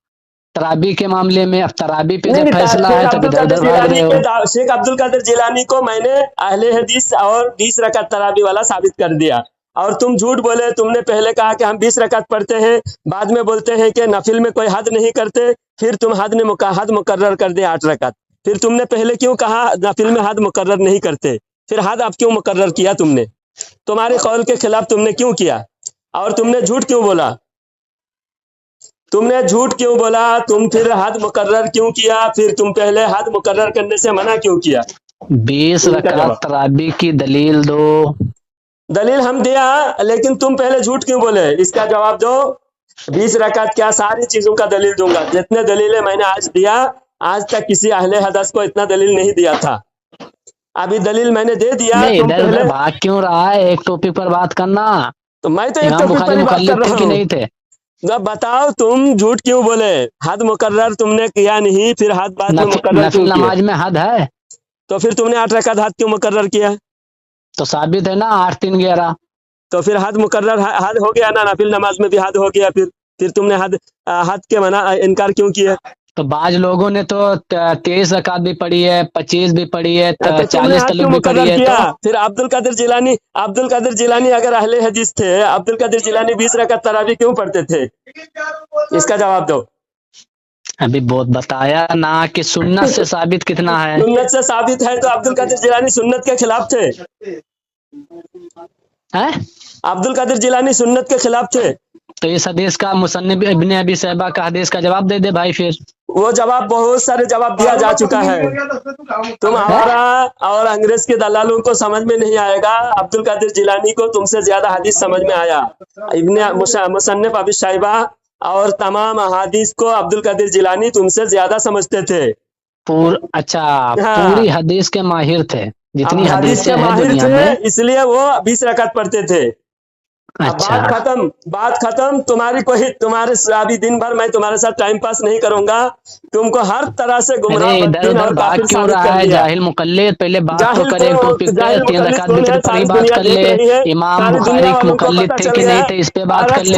Speaker 2: तराबी के मामले में। अब तराबी पे जब फैसला है तब इधर उधर भाग रहे हो।
Speaker 3: शेख अब्दुल कादिर जिलानी को मैंने अहले हदीस और 20 रकात तराबी वाला साबित कर दिया, और तुम झूठ बोले। तुमने पहले कहा कि हम 20 रकात पढ़ते हैं, बाद में बोलते हैं कि नफिल में कोई हद नहीं करते, फिर तुम हद मुकर्रर कर दिया 8 रकात। फिर तुमने पहले क्यों कहा नफिल में हद मुकर्रर नहीं करते, फिर हद अब क्यों मुकर्रर किया तुमने? तुम्हारे कौल के खिलाफ तुमने क्यों किया? और तुमने झूठ क्यों बोला? तुम फिर हद मुकर्रर क्यों किया? फिर तुम पहले हद मुकर्रर करने से मना क्यों किया?
Speaker 2: 20
Speaker 3: इनका
Speaker 2: रकात
Speaker 3: जवाब।
Speaker 2: तराबी की दलील दो।
Speaker 3: दलील हम दिया, लेकिन तुम पहले झूठ क्यों बोले? इसका जवाब दो। 20 रकात क्या, सारी चीजों का दलील दूंगा। जितने दलीलें मैंने आज दिया, आज तक किसी अहले हदीस को इतना दलील नहीं दिया था। अभी दलील मैंने दे दिया।
Speaker 2: नहीं,
Speaker 3: तुम
Speaker 2: इधर उधर
Speaker 3: पहले,
Speaker 2: भाग क्यों रहा है? एक टॉपिक पर बात करना।
Speaker 3: तो मैं तो एक
Speaker 2: इमाम
Speaker 3: टॉपिक पर
Speaker 2: बुखारी
Speaker 3: ही बात कर
Speaker 2: मुकल्लिद थे
Speaker 3: रहा
Speaker 2: कि
Speaker 3: हूँ।
Speaker 2: नहीं थे?
Speaker 3: अब बताओ तुम झूठ क्यों बोले? हद मुकर्रर तुमने किया नहीं, फिर हद बाद में मुकर्रर क्यों
Speaker 2: नफिल
Speaker 3: किया?
Speaker 2: नमाज में हद है
Speaker 3: तो फिर तुमने 8 रकात हद क्यों मुकर्रर किया?
Speaker 2: तो साबित है ना 8 3 11।
Speaker 3: तो फिर हद मुकर्रर हद हो गया ना, नफिल नमाज में भी हद हो गया। फिर तुमने हद के मना इनकार क्यों किया?
Speaker 2: तो बाज लोगों ने तो 23 रकात भी पढ़ी है, 25 भी पढ़ी है,
Speaker 3: तो तुमने
Speaker 2: 40
Speaker 3: हद
Speaker 2: तलक
Speaker 3: क्यों
Speaker 2: भी पढ़ी
Speaker 3: मुकर्रर
Speaker 2: है।
Speaker 3: किया?
Speaker 2: तो
Speaker 3: फिर अब्दुल कादिर जिलानी अगर अहले हदीस थे, अब्दुल कादिर जिलानी 20 रकात तरावी क्यों पढ़ते थे? इसका जवाब दो।
Speaker 2: अभी बहुत बताया ना कि सुन्नत से साबित कितना है।
Speaker 3: सुन्नत से साबित है, तो अब्दुल कादिर जिलानी सुन्नत के खिलाफ थे। अब्दुल कादिर जिलानी सुन्नत के खिलाफ थे।
Speaker 2: तो इस हदीस का मुसन्निफ इब्ने अबी शैबा का हदीस का जवाब दे दे भाई। फिर
Speaker 3: वो जवाब, बहुत सारे जवाब दिया जा चुका है। तुम हमारा और अंग्रेज के दलालों को समझ में नहीं आएगा। अब्दुल कादिर जिलानी को तुमसे ज्यादा हदीस समझ में आया। इब्ने मुसन्निफ अबी शैबा और तमाम हदीस को अब्दुल कादिर जिलानी तुमसे ज्यादा समझते थे।
Speaker 2: अच्छा,
Speaker 3: हाँ।
Speaker 2: पूरी हदीस के माहिर थे, जितनी
Speaker 3: अब हदीस
Speaker 2: हदीसें
Speaker 3: के
Speaker 2: हैं
Speaker 3: माहिर
Speaker 2: दुनिया
Speaker 3: थे,
Speaker 2: में।
Speaker 3: इसलिए वो 20 रकात पढ़ते थे। अब
Speaker 2: अच्छा,
Speaker 3: बात खत्म। तुम्हारे अभी दिन भर मैं तुम्हारे साथ टाइम पास नहीं करूंगा। तुमको हर तरह से गुमराह,
Speaker 2: अरे इधर
Speaker 3: बददीन
Speaker 2: उधर
Speaker 3: और
Speaker 2: भाग
Speaker 3: काफिर
Speaker 2: क्यों
Speaker 3: साबित
Speaker 2: रहा
Speaker 3: कर
Speaker 2: है?
Speaker 3: दिया।
Speaker 2: जाहिल मुकल्लिद, पहले बात तो
Speaker 3: जाहिल
Speaker 2: करे एक टॉपिक पे।
Speaker 3: जाहिल
Speaker 2: 3
Speaker 3: मुकल्लिद
Speaker 2: रकात
Speaker 3: कौन
Speaker 2: वित्र
Speaker 3: है?
Speaker 2: पर ही
Speaker 3: सारी
Speaker 2: बात
Speaker 3: दुनिया
Speaker 2: कर
Speaker 3: देख
Speaker 2: ले।
Speaker 3: रही है।
Speaker 2: इमाम
Speaker 3: सारी दुनिया
Speaker 2: बुखारी
Speaker 3: वालों को
Speaker 2: मुकल्लिद
Speaker 3: पता
Speaker 2: थे
Speaker 3: चल
Speaker 2: कि
Speaker 3: गया
Speaker 2: नहीं
Speaker 3: है।
Speaker 2: थे, इस पे बात कर
Speaker 3: आज
Speaker 2: ले।